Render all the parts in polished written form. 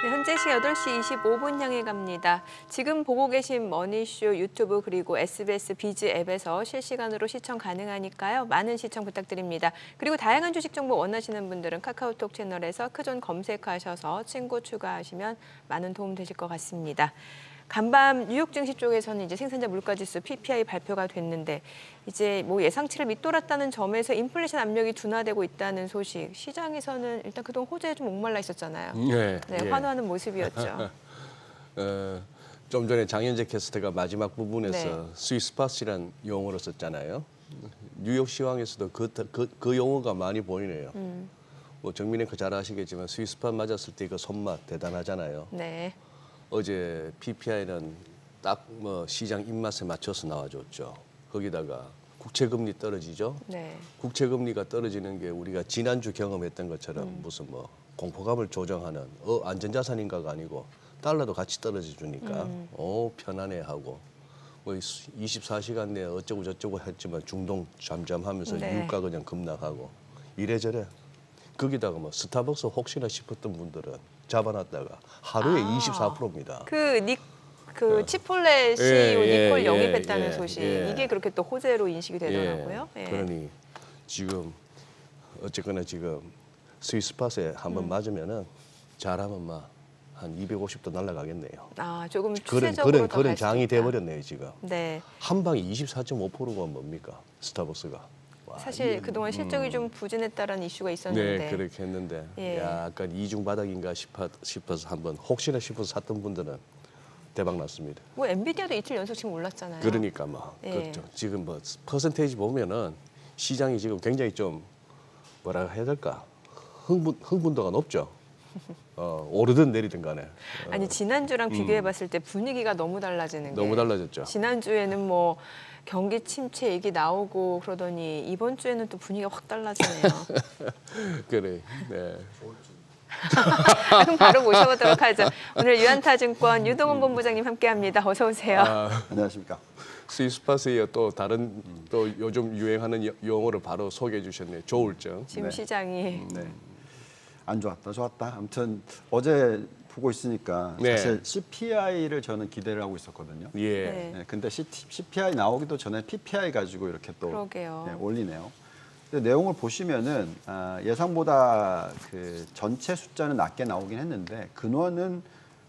네, 현재 시 8시 25분 향해 갑니다. 지금 보고 계신 머니쇼 유튜브 그리고 SBS 비즈 앱에서 실시간으로 시청 가능하니까요. 많은 시청 부탁드립니다. 그리고 다양한 주식 정보 원하시는 분들은 카카오톡 채널에서 크존 검색하셔서 친구 추가하시면 많은 도움 되실 것 같습니다. 간밤 뉴욕 증시 쪽에서는 이제 생산자 물가지수 PPI 발표가 됐는데 이제 뭐 예상치를 밑돌았다는 점에서 인플레이션 압력이 둔화되고 있다는 소식. 시장에서는 일단 그동안 호재에 좀 목말라 있었잖아요. 네, 예. 환호하는 모습이었죠. 좀 전에 장현재 캐스터가 마지막 부분에서 네. 스위스팟이란 용어를 썼잖아요. 뉴욕 시황에서도 그 용어가 많이 보이네요. 뭐 정민앵커 잘 아시겠지만 스위스팟 맞았을 때 그 손맛 대단하잖아요. 네. 어제 PPI는 딱 뭐 시장 입맛에 맞춰서 나와줬죠. 거기다가 국채금리 떨어지죠. 네. 국채금리가 떨어지는 게 우리가 지난주 경험했던 것처럼 무슨 뭐 공포감을 조정하는 안전자산인가가 아니고 달러도 같이 떨어져 주니까 편안해 하고 뭐 24시간 내에 어쩌고 저쩌고 했지만 중동 잠잠하면서 네. 유가 그냥 급락하고 이래저래 거기다가 뭐 스타벅스 혹시나 싶었던 분들은 잡아놨다가 하루에 24%입니다. 치폴레 CEO 니콜 예, 영입했다는 예, 소식. 예. 이게 그렇게 또 호재로 인식이 되더라고요. 예. 그러니 지금 어쨌거나 지금 스위스팟에 한번 맞으면은 잘하면 막 한 250도 날아가겠네요. 아, 조금 추세적으로 그런 더 갈 수도 장이 있다. 돼버렸네요 지금. 네. 한 방에 24.5%가 뭡니까 스타벅스가. 와, 사실 그동안 실적이 좀 부진했다라는 이슈가 있었는데. 네, 그렇게 했는데 예. 약간 이중 바닥인가 싶어서 한번 혹시나 싶어서 샀던 분들은 대박 났습니다. 뭐 엔비디아도 이틀 연속 지금 올랐잖아요. 그러니까 막 예. 그렇죠. 지금 뭐 퍼센테이지 보면은 시장이 지금 굉장히 좀 뭐라 해야 될까 흥분도가 높죠. 오르든 내리든 간에 아니 지난주랑 비교해봤을 때 분위기가 너무 달라지는 게 너무 달라졌죠. 지난주에는 뭐 경기 침체 얘기 나오고 그러더니 이번 주에는 또 분위기가 확 달라지네요. 그래. 네. 그럼 바로 모셔보도록 하죠. 오늘 유한타증권 유동훈 본부장님 함께합니다. 어서 오세요. 안녕하십니까. 스위스팟에 이어 또 다른 또 요즘 유행하는 용어를 바로 소개해 주셨네요. 조울증. 지금 네. 시장이 네. 안 좋았다, 좋았다. 아무튼 어제 보고 있으니까 네. 사실 CPI를 저는 기대를 하고 있었거든요. 예. 네. 네, 근데 CPI 나오기도 전에 PPI 가지고 이렇게 또 그러게요. 네, 올리네요. 근데 내용을 보시면은 예상보다 그 전체 숫자는 낮게 나오긴 했는데 근원은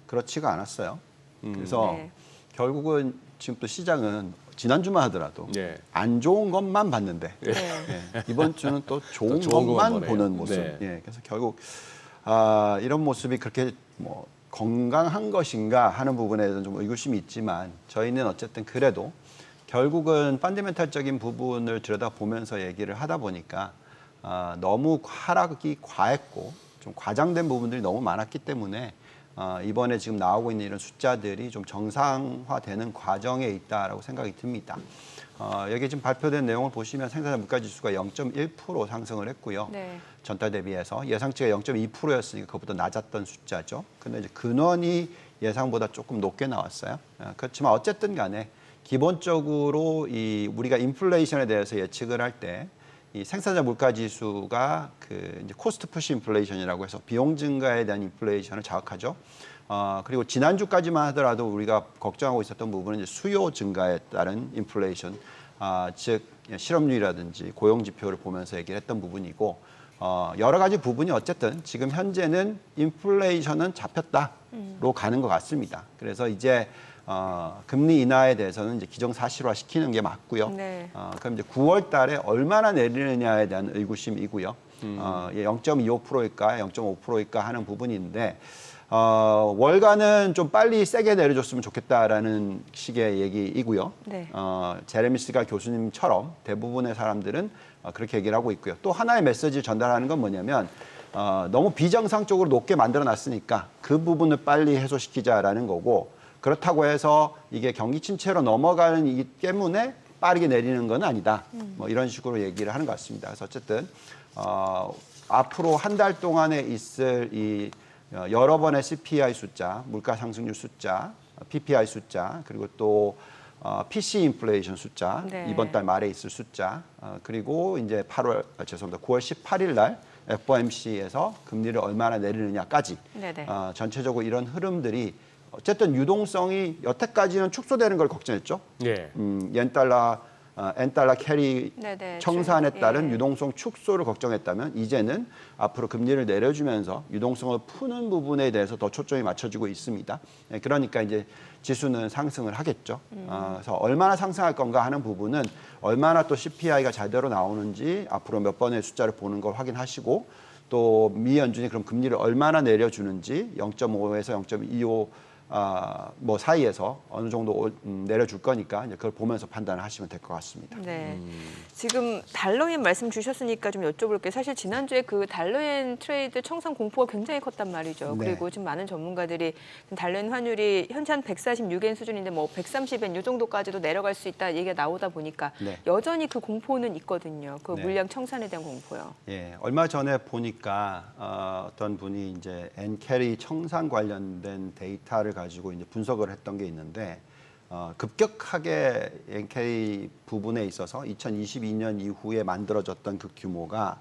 그렇지가 않았어요. 그래서 네. 결국은 지금 또 시장은 지난주만 하더라도 네. 안 좋은 것만 봤는데 네. 예, 이번 주는 또 좋은 좋은 것만 것만 보네요. 보는 모습. 네. 예, 그래서 결국 이런 모습이 그렇게 뭐 건강한 것인가 하는 부분에 대해서는 좀 의구심이 있지만 저희는 어쨌든 그래도 결국은 펀더멘탈적인 부분을 들여다보면서 얘기를 하다 보니까 너무 하락이 과했고 좀 과장된 부분들이 너무 많았기 때문에 이번에 지금 나오고 있는 이런 숫자들이 좀 정상화되는 과정에 있다라고 생각이 듭니다. 여기 지금 발표된 내용을 보시면 생산자 물가지수가 0.1% 상승을 했고요. 네. 전달 대비해서 예상치가 0.2%였으니까 그것보다 낮았던 숫자죠. 근데 이제 근원이 예상보다 조금 높게 나왔어요. 그렇지만 어쨌든 간에 기본적으로 우리가 인플레이션에 대해서 예측을 할 때 이 생산자 물가 지수가 그 이제 코스트 푸시 인플레이션이라고 해서 비용 증가에 대한 인플레이션을 자극하죠. 그리고 지난주까지만 하더라도 우리가 걱정하고 있었던 부분은 이제 수요 증가에 따른 인플레이션, 즉 실업률이라든지 고용 지표를 보면서 얘기를 했던 부분이고 여러 가지 부분이 어쨌든 지금 현재는 인플레이션은 잡혔다로 가는 것 같습니다. 그래서 이제 금리 인하에 대해서는 이제 기정사실화 시키는 게 맞고요. 네. 그럼 이제 9월 달에 얼마나 내리느냐에 대한 의구심이고요. 0.25%일까 0.5%일까 하는 부분인데 월가는 좀 빨리 세게 내려줬으면 좋겠다라는 식의 얘기이고요. 네. 제레미 스가 교수님처럼 대부분의 사람들은 그렇게 얘기를 하고 있고요. 또 하나의 메시지를 전달하는 건 뭐냐면 너무 비정상적으로 높게 만들어놨으니까 그 부분을 빨리 해소시키자라는 거고 그렇다고 해서 이게 경기 침체로 넘어가는 이기 때문에 빠르게 내리는 건 아니다. 뭐 이런 식으로 얘기를 하는 것 같습니다. 그래서 어쨌든 앞으로 한 달 동안에 있을 이 여러 번의 CPI 숫자, 물가 상승률 숫자, PPI 숫자, 그리고 또 PC 인플레이션 숫자, 네. 이번 달 말에 있을 숫자, 그리고 이제 9월 18일 날 FOMC에서 금리를 얼마나 내리느냐까지 네네. 전체적으로 이런 흐름들이 어쨌든 유동성이 여태까지는 축소되는 걸 걱정했죠. 예. 엔달러 캐리 네네. 청산에 따른 예. 유동성 축소를 걱정했다면 이제는 앞으로 금리를 내려주면서 유동성을 푸는 부분에 대해서 더 초점이 맞춰지고 있습니다. 그러니까 이제 지수는 상승을 하겠죠. 그래서 얼마나 상승할 건가 하는 부분은 얼마나 또 CPI가 제대로 나오는지 앞으로 몇 번의 숫자를 보는 걸 확인하시고 또 미 연준이 그럼 금리를 얼마나 내려주는지 0.5에서 0.25 뭐 사이에서 어느 정도 내려줄 거니까 이제 그걸 보면서 판단을 하시면 될 것 같습니다. 네. 지금 달러엔 말씀 주셨으니까 좀 여쭤볼게요. 사실 지난주에 그 달러엔 트레이드 청산 공포가 굉장히 컸단 말이죠. 네. 그리고 지금 많은 전문가들이 달러엔 환율이 현재 한 146엔 수준인데 뭐 130엔 이 정도까지도 내려갈 수 있다 얘기가 나오다 보니까 네. 여전히 그 공포는 있거든요. 그 네. 물량 청산에 대한 공포요. 예, 얼마 전에 보니까 어떤 분이 이제 엔캐리 청산 관련된 데이터를 가지고 이제 분석을 했던 게 있는데 급격하게 엔캐리 부분에 있어서 2022년 이후에 만들어졌던 그 규모가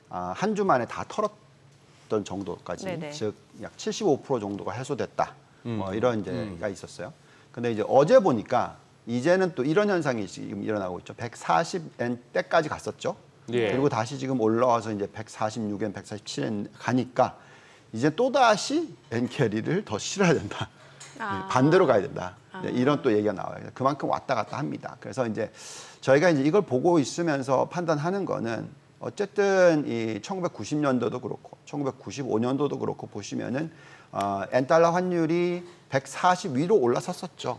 한 주 만에 다 털었던 정도까지, 네네. 즉 약 75% 정도가 해소됐다. 뭐 이런 이제가 있었어요. 근데 이제 어제 보니까 이제는 또 이런 현상이 지금 일어나고 있죠. 140엔대까지 갔었죠. 예. 그리고 다시 지금 올라와서 이제 146엔, 147엔 가니까 이제 또 다시 엔캐리를 더 실어야 된다. 반대로 가야 된다. 이런 또 얘기가 나와요. 그만큼 왔다 갔다 합니다. 그래서 이제 저희가 이제 이걸 보고 있으면서 판단하는 거는 어쨌든 이 1990년도도 그렇고 1995년도도 그렇고 보시면은 엔달러 환율이 140 위로 올라섰었죠.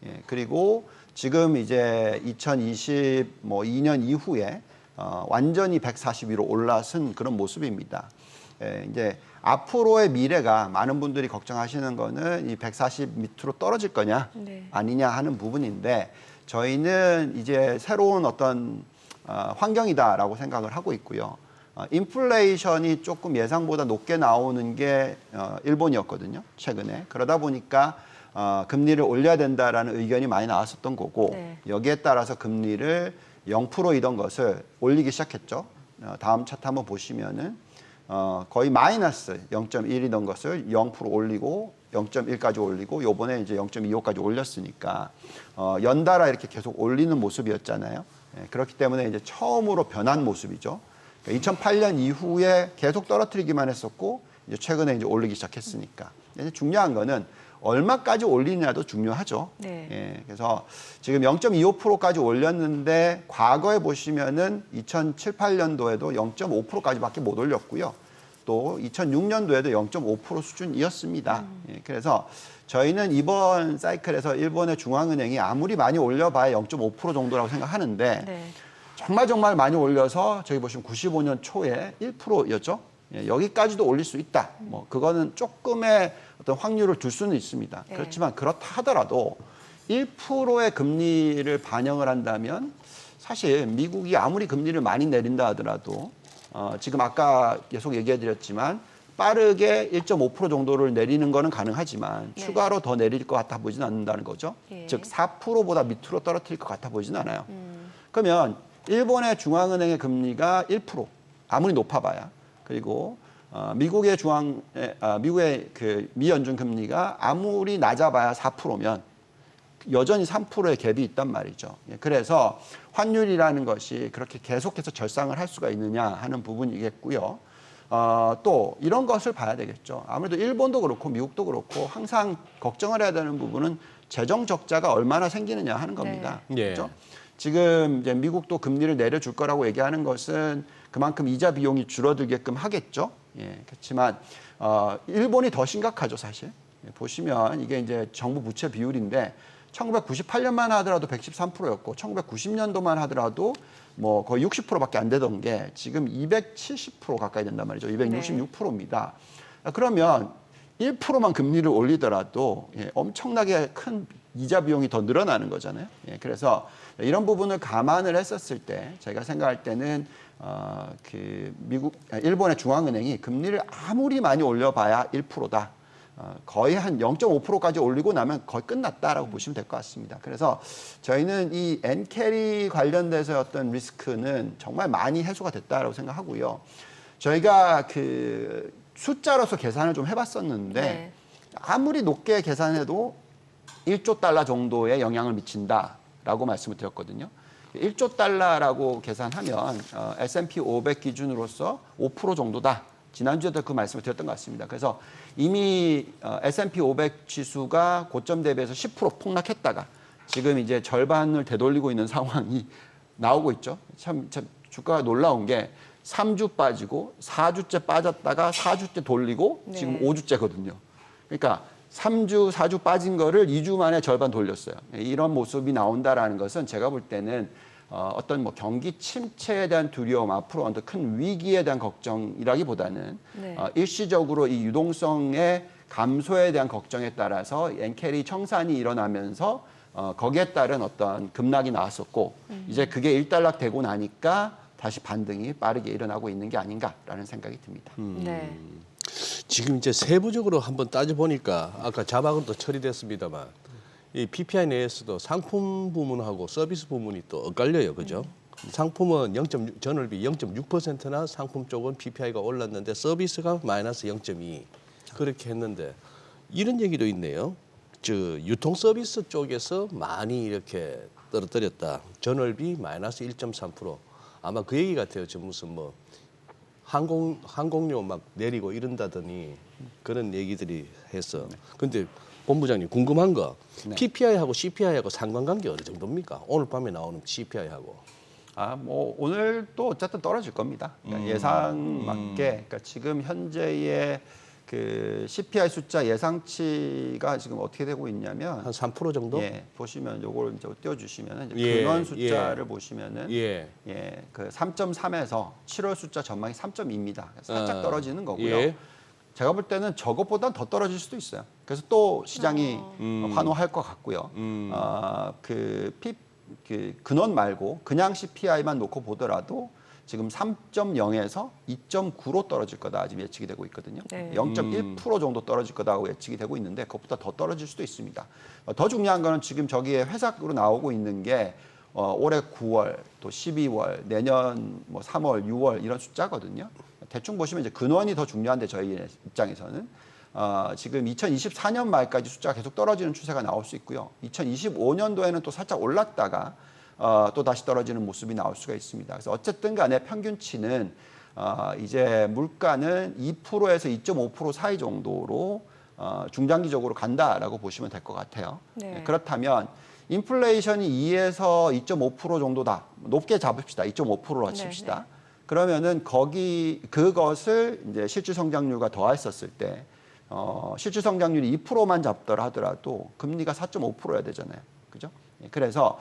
예, 그리고 지금 이제 2022년 이후에 완전히 140 위로 올라선 그런 모습입니다. 예, 이제 앞으로의 미래가 많은 분들이 걱정하시는 거는 이 140 밑으로 떨어질 거냐 네. 아니냐 하는 부분인데 저희는 이제 새로운 어떤 환경이다라고 생각을 하고 있고요. 인플레이션이 조금 예상보다 높게 나오는 게 일본이었거든요. 최근에. 그러다 보니까 금리를 올려야 된다라는 의견이 많이 나왔었던 거고 네. 여기에 따라서 금리를 0%이던 것을 올리기 시작했죠. 다음 차트 한번 보시면은 거의 마이너스 0.1이던 것을 0% 올리고 0.1까지 올리고 요번에 이제 0.25까지 올렸으니까 연달아 이렇게 계속 올리는 모습이었잖아요. 예, 그렇기 때문에 이제 처음으로 변한 모습이죠. 그러니까 2008년 이후에 계속 떨어뜨리기만 했었고 이제 최근에 이제 올리기 시작했으니까. 이제 중요한 거는 얼마까지 올리냐도 중요하죠. 네. 예, 그래서 지금 0.25%까지 올렸는데 과거에 보시면은 2007, 8년도에도 0.5%까지밖에 못 올렸고요. 또 2006년도에도 0.5% 수준이었습니다. 예, 그래서 저희는 이번 사이클에서 일본의 중앙은행이 아무리 많이 올려봐야 0.5% 정도라고 생각하는데 네. 정말 많이 올려서 저기 보시면 95년 초에 1%였죠. 예, 여기까지도 올릴 수 있다. 뭐 그거는 조금의 어떤 확률을 둘 수는 있습니다. 네. 그렇지만 그렇다 하더라도 1%의 금리를 반영을 한다면 사실 미국이 아무리 금리를 많이 내린다 하더라도 지금 아까 계속 얘기해드렸지만 빠르게 1.5% 정도를 내리는 거는 가능하지만 네. 추가로 더 내릴 것 같아 보지는 않는다는 거죠. 예. 즉 4%보다 밑으로 떨어뜨릴 것 같아 보지는 않아요. 그러면 일본의 중앙은행의 금리가 1% 아무리 높아봐야 그리고 미국의 미국의 그 미연준 금리가 아무리 낮아봐야 4%면 여전히 3%의 갭이 있단 말이죠. 예, 그래서 환율이라는 것이 그렇게 계속해서 절상을 할 수가 있느냐 하는 부분이겠고요. 또 이런 것을 봐야 되겠죠. 아무래도 일본도 그렇고 미국도 그렇고 항상 걱정을 해야 되는 부분은 재정 적자가 얼마나 생기느냐 하는 겁니다. 네. 그렇죠? 지금 이제 미국도 금리를 내려줄 거라고 얘기하는 것은 그만큼 이자 비용이 줄어들게끔 하겠죠. 예, 그렇지만 일본이 더 심각하죠, 사실. 예, 보시면 이게 이제 정부 부채 비율인데 1998년만 하더라도 113%였고 1990년도만 하더라도 뭐 거의 60%밖에 안 되던 게 지금 270% 가까이 된단 말이죠. 266%입니다. 그러면 1%만 금리를 올리더라도 예, 엄청나게 큰 이자 비용이 더 늘어나는 거잖아요. 예, 그래서 이런 부분을 감안을 했었을 때 제가 생각할 때는 일본의 중앙은행이 금리를 아무리 많이 올려봐야 1%다. 거의 한 0.5%까지 올리고 나면 거의 끝났다라고 보시면 될 것 같습니다. 그래서 저희는 이 엔캐리 관련돼서 어떤 리스크는 정말 많이 해소가 됐다라고 생각하고요. 저희가 그 숫자로서 계산을 좀 해봤었는데 네. 아무리 높게 계산해도 1조 달러 정도의 영향을 미친다라고 말씀을 드렸거든요. 1조 달러라고 계산하면 S&P 500 기준으로서 5% 정도다. 지난주에도 그 말씀을 드렸던 것 같습니다. 그래서 이미 S&P 500 지수가 고점 대비해서 10% 폭락했다가 지금 이제 절반을 되돌리고 있는 상황이 나오고 있죠. 참 주가가 놀라운 게 3주 빠지고 4주째 빠졌다가 4주째 돌리고 지금 네. 5주째거든요. 그러니까 3주, 4주 빠진 거를 2주 만에 절반 돌렸어요. 이런 모습이 나온다라는 것은 제가 볼 때는 어떤 뭐 경기 침체에 대한 두려움, 앞으로 어떤 큰 위기에 대한 걱정이라기보다는 네. 일시적으로 이 유동성의 감소에 대한 걱정에 따라서 엔캐리 청산이 일어나면서 거기에 따른 어떤 급락이 나왔었고 이제 그게 일단락되고 나니까 다시 반등이 빠르게 일어나고 있는 게 아닌가라는 생각이 듭니다. 네. 지금 이제 세부적으로 한번 따져 보니까 아까 자막은 또 처리됐습니다만 이 PPI 내에서도 상품 부문하고 서비스 부문이 또 엇갈려요, 그죠? 상품은 전월비 0.6%나 상품 쪽은 PPI가 올랐는데 서비스가 마이너스 0.2 그렇게 했는데 이런 얘기도 있네요. 유통 서비스 쪽에서 많이 이렇게 떨어뜨렸다. 전월비 마이너스 1.3%. 아마 그 얘기 같아요. 저 무슨 뭐 항공료 막 내리고 이런다더니 그런 얘기들이 했어. 근데 본부장님 궁금한 거 네. PPI하고 CPI하고 상관관계 어느 정도입니까? 오늘 밤에 나오는 CPI하고. 뭐 오늘 또 어쨌든 떨어질 겁니다. 그러니까 예상 맞게, 그러니까 지금 현재의 그 CPI 숫자 예상치가 지금 어떻게 되고 있냐면 한 3% 정도? 예, 보시면 요걸 이제 띄워주시면은 이제 예, 근원 숫자를 보시면은 예. 그 3.3에서 7월 숫자 전망이 3.2입니다. 살짝 떨어지는 거고요. 예. 제가 볼 때는 저것보단 더 떨어질 수도 있어요. 그래서 또 시장이 환호할 것 같고요. 그 근원 말고 그냥 CPI만 놓고 보더라도 지금 3.0에서 2.9로 떨어질 거다 지금 예측이 되고 있거든요. 네. 0.1% 정도 떨어질 거다고 예측이 되고 있는데 그것보다 더 떨어질 수도 있습니다. 더 중요한 거는 지금 저기에 회사로 나오고 있는 게 올해 9월, 또 12월, 내년 뭐 3월, 6월 이런 숫자거든요. 대충 보시면 이제 근원이 더 중요한데 저희 입장에서는 지금 2024년 말까지 숫자가 계속 떨어지는 추세가 나올 수 있고요. 2025년도에는 또 살짝 올랐다가 또 다시 떨어지는 모습이 나올 수가 있습니다. 그래서 어쨌든 간에 평균치는 이제 물가는 2%에서 2.5% 사이 정도로 중장기적으로 간다라고 보시면 될 것 같아요. 네. 그렇다면 인플레이션이 2에서 2.5% 정도다. 높게 잡읍시다. 2.5%로 칩시다. 네, 네. 그러면은 그것을 이제 실질 성장률과 더했었을 때 실질 성장률이 2%만 잡더라 하더라도 금리가 4.5%여야 되잖아요. 그죠? 그래서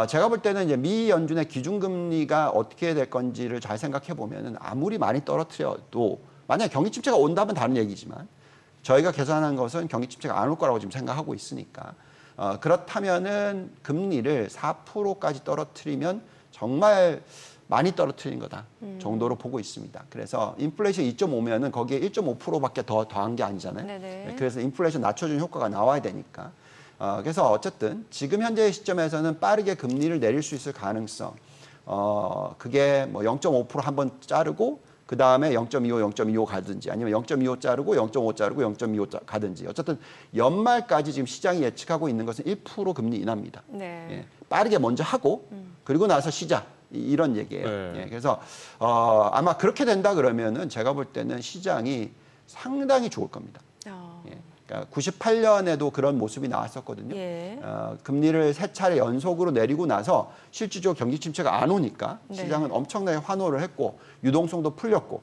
제가 볼 때는 이제 미 연준의 기준금리가 어떻게 될 건지를 잘 생각해 보면은 아무리 많이 떨어뜨려도 만약에 경기 침체가 온다면 다른 얘기지만 저희가 계산한 것은 경기 침체가 안 올 거라고 지금 생각하고 있으니까 그렇다면은 금리를 4%까지 떨어뜨리면 정말 많이 떨어뜨린 거다 정도로 보고 있습니다. 그래서 인플레이션 2.5면은 거기에 1.5%밖에 더한 게 아니잖아요. 네네. 그래서 인플레이션 낮춰주는 효과가 나와야 되니까. 그래서 어쨌든 지금 현재의 시점에서는 빠르게 금리를 내릴 수 있을 가능성. 그게 뭐 0.5% 한번 자르고 그 다음에 0.25, 0.25 가든지 아니면 0.25 자르고 0.5 자르고 0.25 가든지 어쨌든 연말까지 지금 시장이 예측하고 있는 것은 1% 금리 인하입니다. 네. 예, 빠르게 먼저 하고 그리고 나서 시작 이런 얘기예요. 네. 예, 그래서 아마 그렇게 된다 그러면은 제가 볼 때는 시장이 상당히 좋을 겁니다. 예, 그러니까 98년에도 그런 모습이 나왔었거든요. 예. 금리를 세 차례 연속으로 내리고 나서 실질적으로 경기 침체가 안 오니까 네. 시장은 엄청나게 환호를 했고 유동성도 풀렸고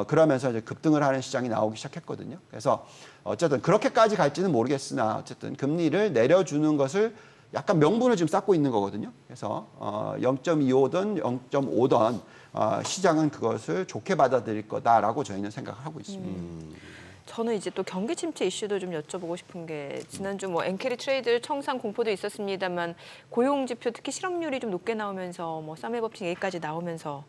그러면서 이제 급등을 하는 시장이 나오기 시작했거든요. 그래서 어쨌든 그렇게까지 갈지는 모르겠으나 어쨌든 금리를 내려주는 것을 약간 명분을 지금 쌓고 있는 거거든요. 그래서 0.25든 0.5든 시장은 그것을 좋게 받아들일 거다라고 저희는 생각을 하고 있습니다. 저는 이제 또 경기 침체 이슈도 좀 여쭤보고 싶은 게 지난주 뭐 엔캐리 트레이드 청산 공포도 있었습니다만 고용 지표 특히 실업률이 좀 높게 나오면서 뭐 쌈의 법칙 얘기까지 나오면서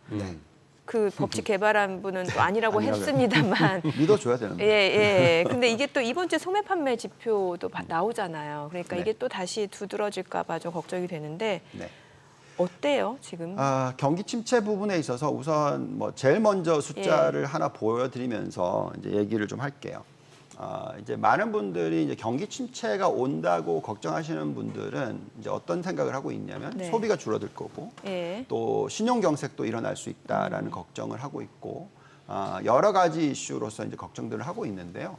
그 법칙 개발한 분은 또 아니라고 했습니다만 믿어줘야 되는데. 예. 근데 이게 또 이번 주에 소매 판매 지표도 나오잖아요. 그러니까 네. 이게 또 다시 두드러질까 봐 좀 걱정이 되는데 네. 어때요 지금? 경기 침체 부분에 있어서 우선 뭐 제일 먼저 숫자를 하나 보여드리면서 이제 얘기를 좀 할게요. 이제 많은 분들이 이제 경기 침체가 온다고 걱정하시는 분들은 이제 어떤 생각을 하고 있냐면 네. 소비가 줄어들 거고 예. 또 신용 경색도 일어날 수 있다라는 걱정을 하고 있고 여러 가지 이슈로서 이제 걱정들을 하고 있는데요.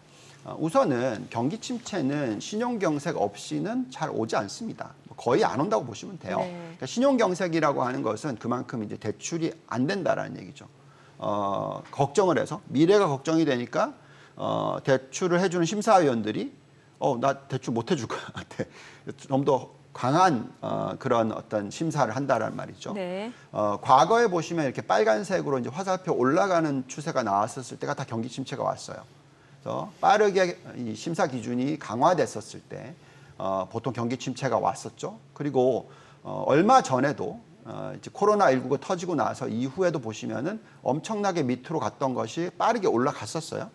우선은 경기 침체는 신용 경색 없이는 잘 오지 않습니다. 거의 안 온다고 보시면 돼요. 네. 그러니까 신용 경색이라고 하는 것은 그만큼 이제 대출이 안 된다라는 얘기죠. 걱정을 해서 미래가 걱정이 되니까 대출을 해주는 심사위원들이 나 대출 못 해줄 것 같아. 좀 더 강한 그런 어떤 심사를 한다라는 말이죠. 네. 과거에 보시면 이렇게 빨간색으로 이제 화살표 올라가는 추세가 나왔었을 때가 다 경기 침체가 왔어요. 그래서 빠르게 이 심사 기준이 강화됐었을 때 보통 경기 침체가 왔었죠. 그리고 얼마 전에도 이제 코로나19가 터지고 나서 이후에도 보시면은 엄청나게 밑으로 갔던 것이 빠르게 올라갔었어요.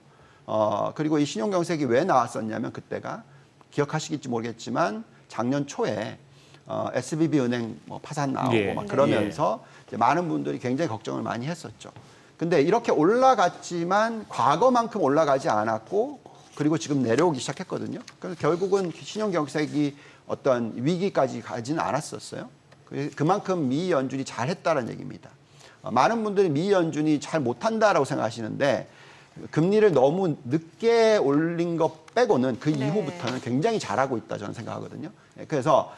그리고 이 신용 경색이 왜 나왔었냐면 그때가 기억하시겠지 모르겠지만 작년 초에 SVB 은행 뭐 파산 나오고 예. 막 그러면서 이제 많은 분들이 굉장히 걱정을 많이 했었죠. 근데 이렇게 올라갔지만 과거만큼 올라가지 않았고 그리고 지금 내려오기 시작했거든요. 그래서 결국은 신용 경색이 어떤 위기까지 가지는 않았었어요. 그만큼 미 연준이 잘했다는 얘기입니다. 많은 분들이 미 연준이 잘 못한다라고 생각하시는데 금리를 너무 늦게 올린 것 빼고는 그 네. 이후부터는 굉장히 잘하고 있다 저는 생각하거든요. 그래서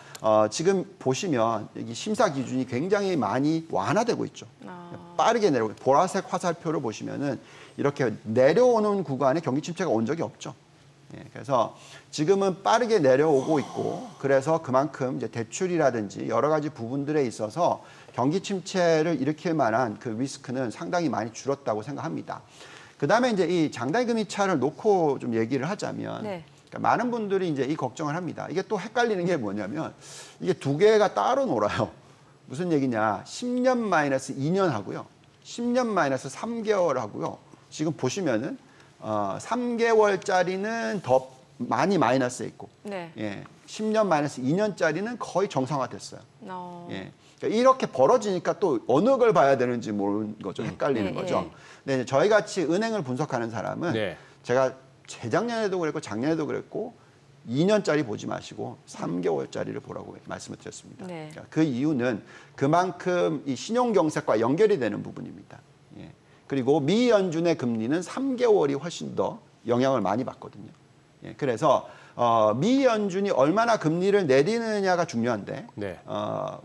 지금 보시면 여기 심사 기준이 굉장히 많이 완화되고 있죠. 빠르게 내려오고 보라색 화살표를 보시면은 이렇게 내려오는 구간에 경기 침체가 온 적이 없죠. 그래서 지금은 빠르게 내려오고 있고 그래서 그만큼 이제 대출이라든지 여러 가지 부분들에 있어서 경기 침체를 일으킬 만한 그 리스크는 상당히 많이 줄었다고 생각합니다. 그다음에 이제 이 장단금리 차를 놓고 좀 얘기를 하자면 네. 그러니까 많은 분들이 이제 이 걱정을 합니다. 이게 또 헷갈리는 게 뭐냐면 이게 두 개가 따로 놀아요. 무슨 얘기냐? 10년 마이너스 2년 하고요. 10년 마이너스 3개월 하고요. 지금 보시면은 3개월짜리는 더 많이 마이너스에 있고, 네. 10년 마이너스 2년짜리는 거의 정상화됐어요. 네. 그러니까 이렇게 벌어지니까 또 어느 걸 봐야 되는지 모르는 거죠. 헷갈리는 네, 거죠. 네. 근데 저희 같이 은행을 분석하는 사람은 네. 제가 재작년에도 그랬고 작년에도 그랬고 2년짜리 보지 마시고 3개월짜리를 보라고 말씀을 드렸습니다. 네. 그러니까 그 이유는 그만큼 이 신용경색과 연결이 되는 부분입니다. 그리고 미 연준의 금리는 3개월이 훨씬 더 영향을 많이 받거든요. 그래서 미 연준이 얼마나 금리를 내리느냐가 중요한데 네.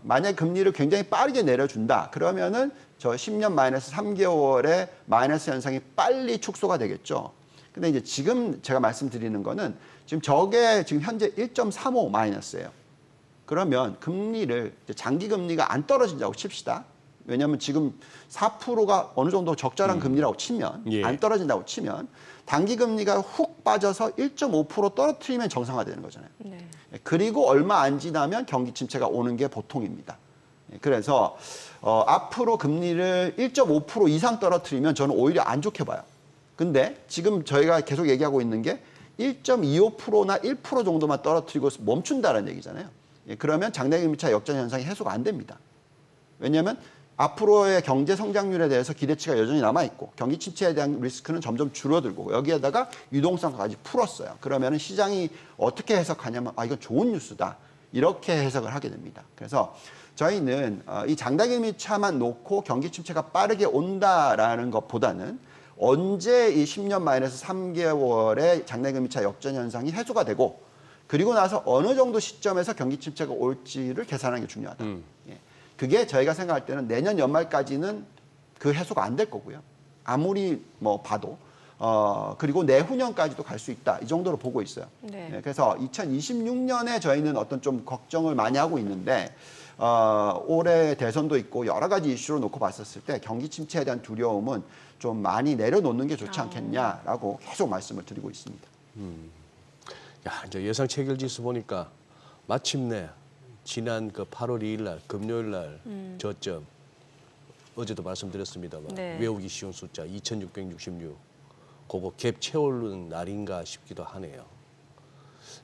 만약 금리를 굉장히 빠르게 내려준다 그러면은 저 10년 마이너스 3개월의 마이너스 현상이 빨리 축소가 되겠죠. 근데 이제 지금 제가 말씀드리는 거는 지금 저게 지금 현재 1.35 마이너스예요. 그러면 금리를 장기 금리가 안 떨어진다고 칩시다. 왜냐하면 지금 4%가 어느 정도 적절한 금리라고 치면 안 떨어진다고 치면 단기 금리가 훅 빠져서 1.5% 떨어뜨리면 정상화되는 거잖아요. 네. 그리고 얼마 안 지나면 경기 침체가 오는 게 보통입니다. 그래서 앞으로 금리를 1.5% 이상 떨어뜨리면 저는 오히려 안 좋게 봐요. 근데 지금 저희가 계속 얘기하고 있는 게 1.25%나 1% 정도만 떨어뜨리고 멈춘다는 얘기잖아요. 그러면 장내금리차 역전 현상이 해소가 안 됩니다. 왜냐하면 앞으로의 경제 성장률에 대해서 기대치가 여전히 남아있고 경기 침체에 대한 리스크는 점점 줄어들고 여기에다가 유동성까지 풀었어요. 그러면 시장이 어떻게 해석하냐면 이건 좋은 뉴스다. 이렇게 해석을 하게 됩니다. 그래서 저희는 이 장단금리 차만 놓고 경기 침체가 빠르게 온다라는 것보다는 언제 이 10년 마이너스 3개월의 장단금리 차 역전 현상이 해소가 되고 그리고 나서 어느 정도 시점에서 경기 침체가 올지를 계산하는 게 중요하다. 그게 저희가 생각할 때는 내년 연말까지는 그 해소가 안 될 거고요. 아무리 뭐 봐도 그리고 내후년까지도 갈 수 있다. 이 정도로 보고 있어요. 네. 그래서 2026년에 저희는 어떤 좀 걱정을 많이 하고 있는데 올해 대선도 있고 여러 가지 이슈로 놓고 봤었을 때 경기 침체에 대한 두려움은 좀 많이 내려놓는 게 좋지 않겠냐라고 계속 말씀을 드리고 있습니다. 야, 이제 예상 체결 지수 보니까 마침내 지난 그 8월 2일 날 금요일 날 저점 어제도 말씀드렸습니다만 네. 외우기 쉬운 숫자 2666 그거 갭 채우는 날인가 싶기도 하네요.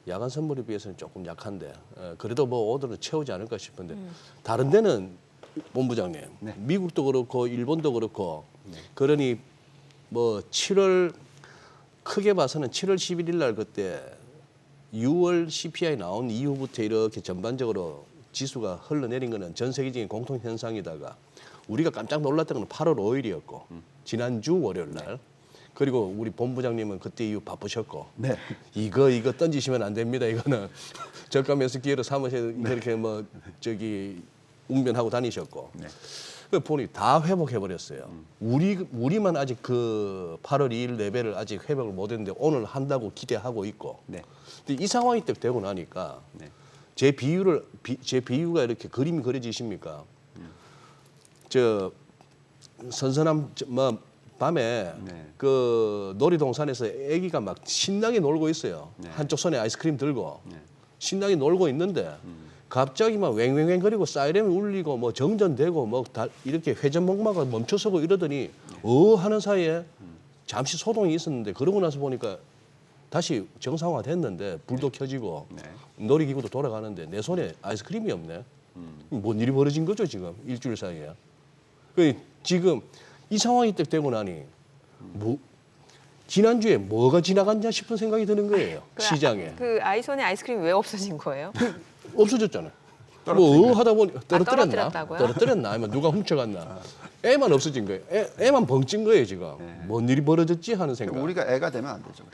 야간 선물에 비해서는 조금 약한데 그래도 뭐 오늘은 채우지 않을까 싶은데 다른 데는 본부장님, 네. 미국도 그렇고 일본도 그렇고 그러니 뭐 7월 크게 봐서는 7월 11일 날 그때 6월 CPI 나온 이후부터 이렇게 전반적으로 지수가 흘러내린 거는 전 세계적인 공통 현상이다가 우리가 깜짝 놀랐던 건 8월 5일이었고 지난주 월요일 날 그리고 우리 본부장님은 그때 이후 바쁘셨고 네. 이거 던지시면 안 됩니다. 이거는 저가면서 기회로 삼으셔야 그렇게 뭐 저기 웅변하고 다니셨고 네. 그 보니 다 회복해 버렸어요. 우리만 아직 그 8월 2일 레벨을 아직 회복을 못했는데 오늘 한다고 기대하고 있고. 네. 근데 이 상황이 딱 되고 나니까 네. 제 비유가 이렇게 그림이 그려지십니까? 저 선선한 뭐 밤에 네. 그 놀이동산에서 아기가 막 신나게 놀고 있어요. 네. 한쪽 손에 아이스크림 들고 네. 신나게 놀고 있는데 갑자기 막 왱왱왱 거리고 사이렌이 울리고 뭐 정전되고 뭐 이렇게 회전목마가 멈춰서고 이러더니 하는 사이에 잠시 소동이 있었는데 그러고 나서 보니까 다시 정상화 됐는데 불도 켜지고 네. 놀이기구도 돌아가는데 내 손에 아이스크림이 없네. 뭔 일이 벌어진 거죠 지금 일주일 사이에. 그 지금 이 상황이 딱 되고 나니 뭐 지난주에 뭐가 지나갔냐 싶은 생각이 드는 거예요. 시장에. 그 아이손의 아이스크림이 왜 없어진 거예요? 없어졌잖아요. 뭐 하다 보니 떨어뜨렸나? 떨어뜨렸다고요? 떨어뜨렸나? 아니면 누가 훔쳐갔나? 애만 없어진 거예요. 애만 벙찐 거예요 지금. 뭔 일이 벌어졌지 하는 생각. 우리가 애가 되면 안 되죠.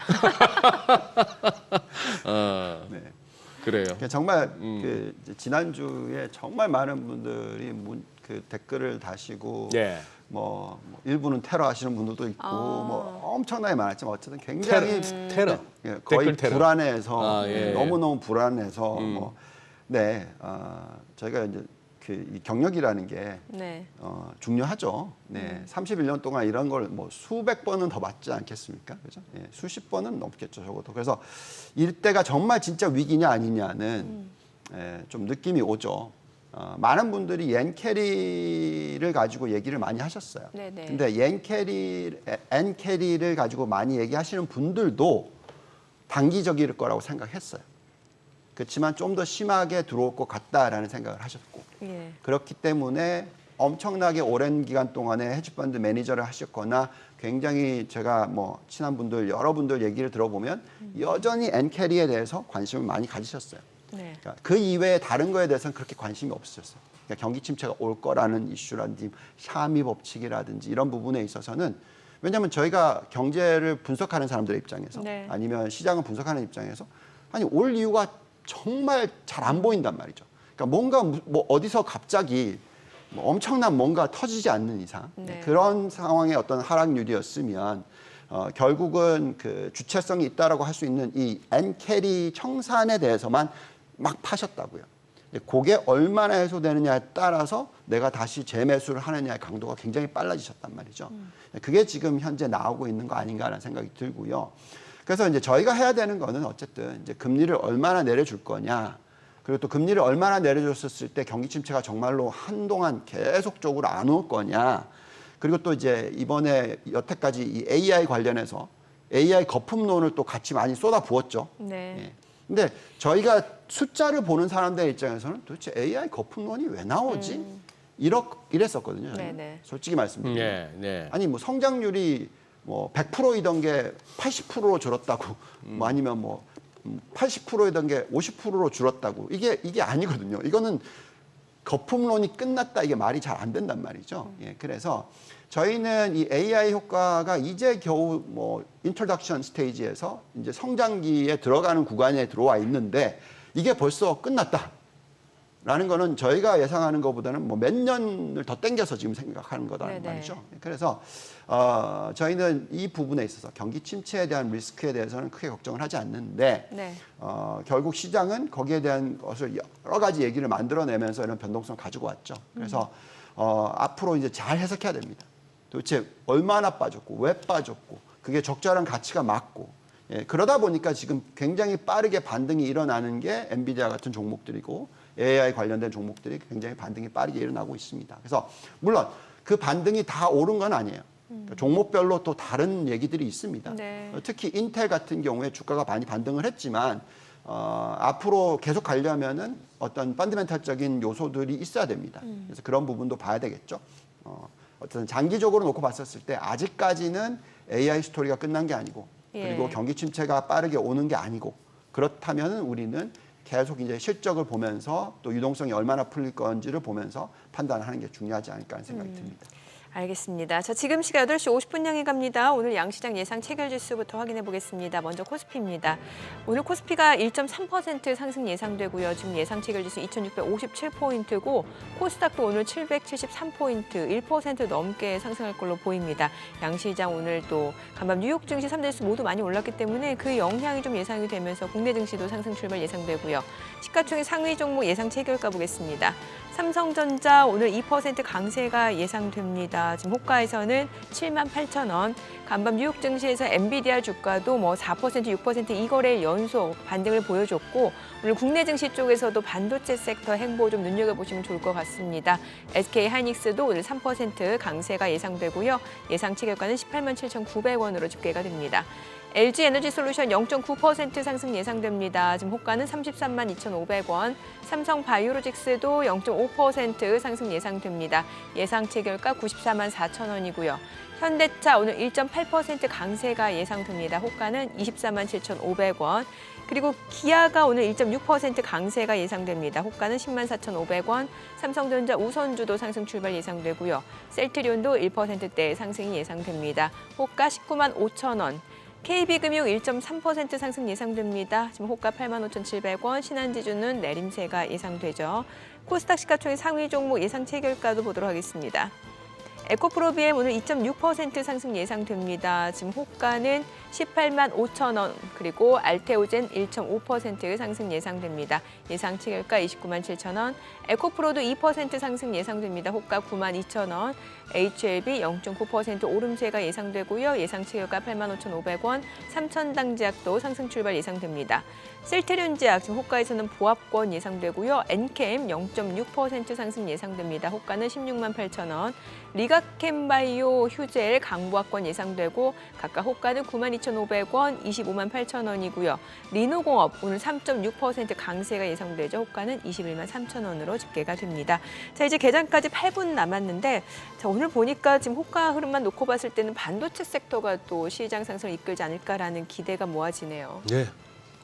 네. 그래요. 그러니까 정말 그 이제 지난주에 정말 많은 분들이 그 댓글을 다시고 예. 뭐 일부는 테러 하시는 분들도 있고 뭐 엄청나게 많았지만 어쨌든 굉장히 테러. 예, 거의 댓글 테러. 불안해서 예. 너무너무 불안해서 뭐 네, 저희가 이제 이 경력이라는 게 네. 중요하죠. 네, 31년 동안 이런 걸 뭐 수백 번은 더 맞지 않겠습니까? 그죠? 예, 수십 번은 넘겠죠, 적어도. 그래서 이때가 정말 진짜 위기냐 아니냐는 좀 느낌이 오죠. 많은 분들이 엔캐리를 가지고 얘기를 많이 하셨어요. 네네. 근데 엔캐리를 가지고 많이 얘기하시는 분들도 단기적일 거라고 생각했어요. 그렇지만 좀 더 심하게 들어올 것 같다라는 생각을 하셨고 예. 그렇기 때문에 엄청나게 오랜 기간 동안에 헤지펀드 매니저를 하셨거나 굉장히 제가 뭐 친한 분들 여러분들 얘기를 들어보면 여전히 엔캐리에 대해서 관심을 많이 가지셨어요. 네. 그러니까 그 이외에 다른 거에 대해서는 그렇게 관심이 없으셨어요. 그러니까 경기 침체가 올 거라는 이슈라든지 샤미 법칙이라든지 이런 부분에 있어서는 왜냐하면 저희가 경제를 분석하는 사람들의 입장에서 네. 아니면 시장을 분석하는 입장에서 아니 올 이유가 정말 잘 안 보인단 말이죠. 그러니까 뭔가 뭐 어디서 갑자기 뭐 엄청난 뭔가 터지지 않는 이상 네. 그런 상황의 어떤 하락률이었으면 결국은 그 주체성이 있다라고 할 수 있는 이 엔캐리 청산에 대해서만 막 파셨다고요. 그게 얼마나 해소되느냐에 따라서 내가 다시 재매수를 하느냐의 강도가 굉장히 빨라지셨단 말이죠. 그게 지금 현재 나오고 있는 거 아닌가라는 생각이 들고요. 그래서 이제 저희가 해야 되는 거는 어쨌든 이제 금리를 얼마나 내려줄 거냐. 그리고 또 금리를 얼마나 내려줬을 때 경기 침체가 정말로 한동안 계속적으로 안 올 거냐. 그리고 또 이제 이번에 여태까지 이 AI 관련해서 AI 거품론을 또 같이 많이 쏟아 부었죠. 네. 예. 근데 저희가 숫자를 보는 사람들 입장에서는 도대체 AI 거품론이 왜 나오지? 이랬었거든요. 저는. 네네. 솔직히 말씀드리면. 네, 네. 아니 뭐 성장률이 뭐 100%이던 게 80%로 줄었다고 뭐 아니면 뭐 80%이던 게 50%로 줄었다고 이게 아니거든요. 이거는 거품론이 끝났다 이게 말이 잘 안 된단 말이죠. 예, 그래서 저희는 이 AI 효과가 이제 겨우 뭐 인트로덕션 스테이지에서 이제 성장기에 들어가는 구간에 들어와 있는데 이게 벌써 끝났다. 라는 거는 저희가 예상하는 것보다는 뭐 몇 년을 더 땡겨서 지금 생각하는 거다는 네네. 말이죠. 그래서 저희는 이 부분에 있어서 경기 침체에 대한 리스크에 대해서는 크게 걱정을 하지 않는데 네. 결국 시장은 거기에 대한 것을 여러 가지 얘기를 만들어내면서 이런 변동성을 가지고 왔죠. 그래서 앞으로 이제 잘 해석해야 됩니다. 도대체 얼마나 빠졌고 왜 빠졌고 그게 적절한 가치가 맞고 예, 그러다 보니까 지금 굉장히 빠르게 반등이 일어나는 게 엔비디아 같은 종목들이고 AI 관련된 종목들이 굉장히 반등이 빠르게 일어나고 있습니다. 그래서 물론 그 반등이 다 오른 건 아니에요. 그러니까 종목별로 또 다른 얘기들이 있습니다. 네. 특히 인텔 같은 경우에 주가가 많이 반등을 했지만 앞으로 계속 가려면은 어떤 펀더멘탈적인 요소들이 있어야 됩니다. 그래서 그런 부분도 봐야 되겠죠. 어떤 장기적으로 놓고 봤었을 때 아직까지는 AI 스토리가 끝난 게 아니고 그리고 예. 경기 침체가 빠르게 오는 게 아니고 그렇다면 우리는 계속 이제 실적을 보면서 또 유동성이 얼마나 풀릴 건지를 보면서 판단하는 게 중요하지 않을까 하는 생각이 듭니다. 알겠습니다. 자, 지금 시각 8시 50분 향해 갑니다. 오늘 양시장 예상 체결지수부터 확인해 보겠습니다. 먼저 코스피입니다. 오늘 코스피가 1.3% 상승 예상되고요. 지금 예상 체결지수 2,657포인트고 코스닥도 오늘 773포인트, 1% 넘게 상승할 걸로 보입니다. 양시장 오늘 또 간밤 뉴욕 증시 3대지수 모두 많이 올랐기 때문에 그 영향이 좀 예상이 되면서 국내 증시도 상승 출발 예상되고요. 시가총액 상위 종목 예상 체결가 보겠습니다. 삼성전자 오늘 2% 강세가 예상됩니다. 지금 호가에서는 78,000원, 간밤 뉴욕 증시에서 엔비디아 주가도 4%, 6% 이 거래 연속 반등을 보여줬고 오늘 국내 증시 쪽에서도 반도체 섹터 행보 좀 눈여겨보시면 좋을 것 같습니다. SK 하이닉스도 오늘 3% 강세가 예상되고요. 예상 체결가는 187,900원으로 집계가 됩니다. LG 에너지 솔루션 0.9% 상승 예상됩니다. 지금 호가는 332,500원. 삼성 바이오로직스도 0.5% 상승 예상됩니다. 예상 체결가 944,000원이고요. 현대차 오늘 1.8% 강세가 예상됩니다. 호가는 247,500원. 그리고 기아가 오늘 1.6% 강세가 예상됩니다. 호가는 104,500원. 삼성전자 우선주도 상승 출발 예상되고요. 셀트리온도 1%대 상승이 예상됩니다. 호가 195,000원. KB금융 1.3% 상승 예상됩니다. 지금 호가 85,700원, 신한지주는 내림세가 예상되죠. 코스닥 시가총액 상위 종목 예상 체결가도 보도록 하겠습니다. 에코프로비엠 오늘 2.6% 상승 예상됩니다. 지금 호가는 185,000원, 그리고 알테오젠 1.5% 상승 예상됩니다. 예상 체결가 297,000원, 에코프로도 2% 상승 예상됩니다. 호가 92,000원, HLB 0.9% 오름세가 예상되고요. 예상 체결가 85,500원, 삼천당제약도 상승 출발 예상됩니다. 셀트리온제약 지금 호가에서는 보합권 예상되고요. 엔캠 0.6% 상승 예상됩니다. 호가는 168,000원, 리가캠바이오 휴젤 강보합권 예상되고 각각 호가는 92,500원, 258,000원이고요. 리노공업 오늘 3.6% 강세가 예상되죠. 호가는 213,000원으로 집계가 됩니다. 자, 이제 개장까지 8분 남았는데 자, 오늘 보니까 지금 호가 흐름만 놓고 봤을 때는 반도체 섹터가 또 시장 상승을 이끌지 않을까라는 기대가 모아지네요. 네,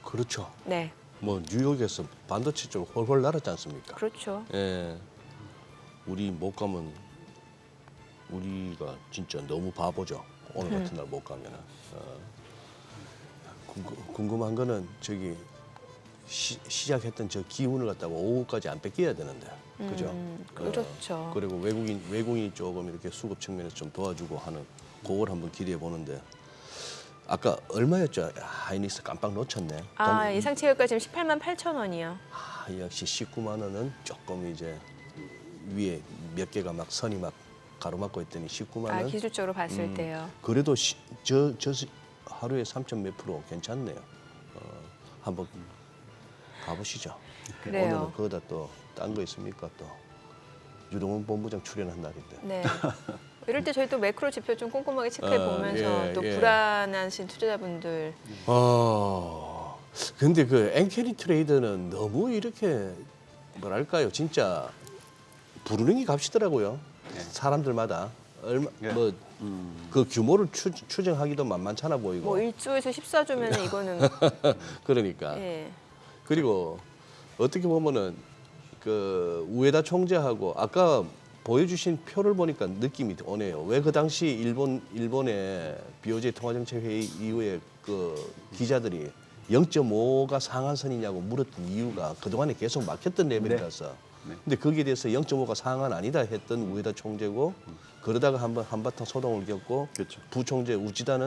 그렇죠. 네, 뭐 뉴욕에서 반도체 쪽 홀홀 날았지 않습니까? 그렇죠. 예, 우리 못 가면 우리가 진짜 너무 바보죠. 오늘 같은 날 못 가면은. 궁금한 거는 저기 시작했던 저 기운을 갖다가 오후까지 안 뺏겨야 되는데, 그죠? 그렇죠. 그리고 외국인이 조금 이렇게 수급 측면에서 좀 도와주고 하는 그걸 한번 기대해 보는데. 아까 얼마였죠? 하이닉스 깜빡 놓쳤네. 아, 예상 체결가 지금 188,000원이요. 역시 19만 원은 조금 이제 위에 몇 개가 막 선이 막 가로막고 있더니 19만 원. 아, 기술적으로 봤을 때요. 그래도 저 하루에 3점 몇 프로 괜찮네요. 한번 가보시죠. 그래요. 오늘은 거기다 또 딴 거 있습니까? 또 유동훈 본부장 출연한 날인데. 네. 이럴 때 저희 또 매크로 지표 좀 꼼꼼하게 체크해 보면서 예, 또 예. 불안하신 투자자분들 근데 그 엔캐리 트레이더는 너무 이렇게 뭐랄까요, 진짜 부르릉이 값이더라고요. 사람들마다 얼마 예. 뭐 그 규모를 추정하기도 만만찮아 보이고. 뭐 1조에서 14조면 이거는 그러니까. 예. 그리고 어떻게 보면은 그 우에다 총재하고 아까 보여주신 표를 보니까 느낌이 오네요. 왜 그 당시 일본의 BOJ 통화정책회의 이후에 그 기자들이 0.5가 상한선이냐고 물었던 이유가 그동안에 계속 막혔던 레벨이라서. 네. 근데 거기에 대해서 0.5가 상한 아니다 했던 우에다 총재고 그러다가 한번 한바탕 소동을 겪고 그렇죠. 부총재 우치다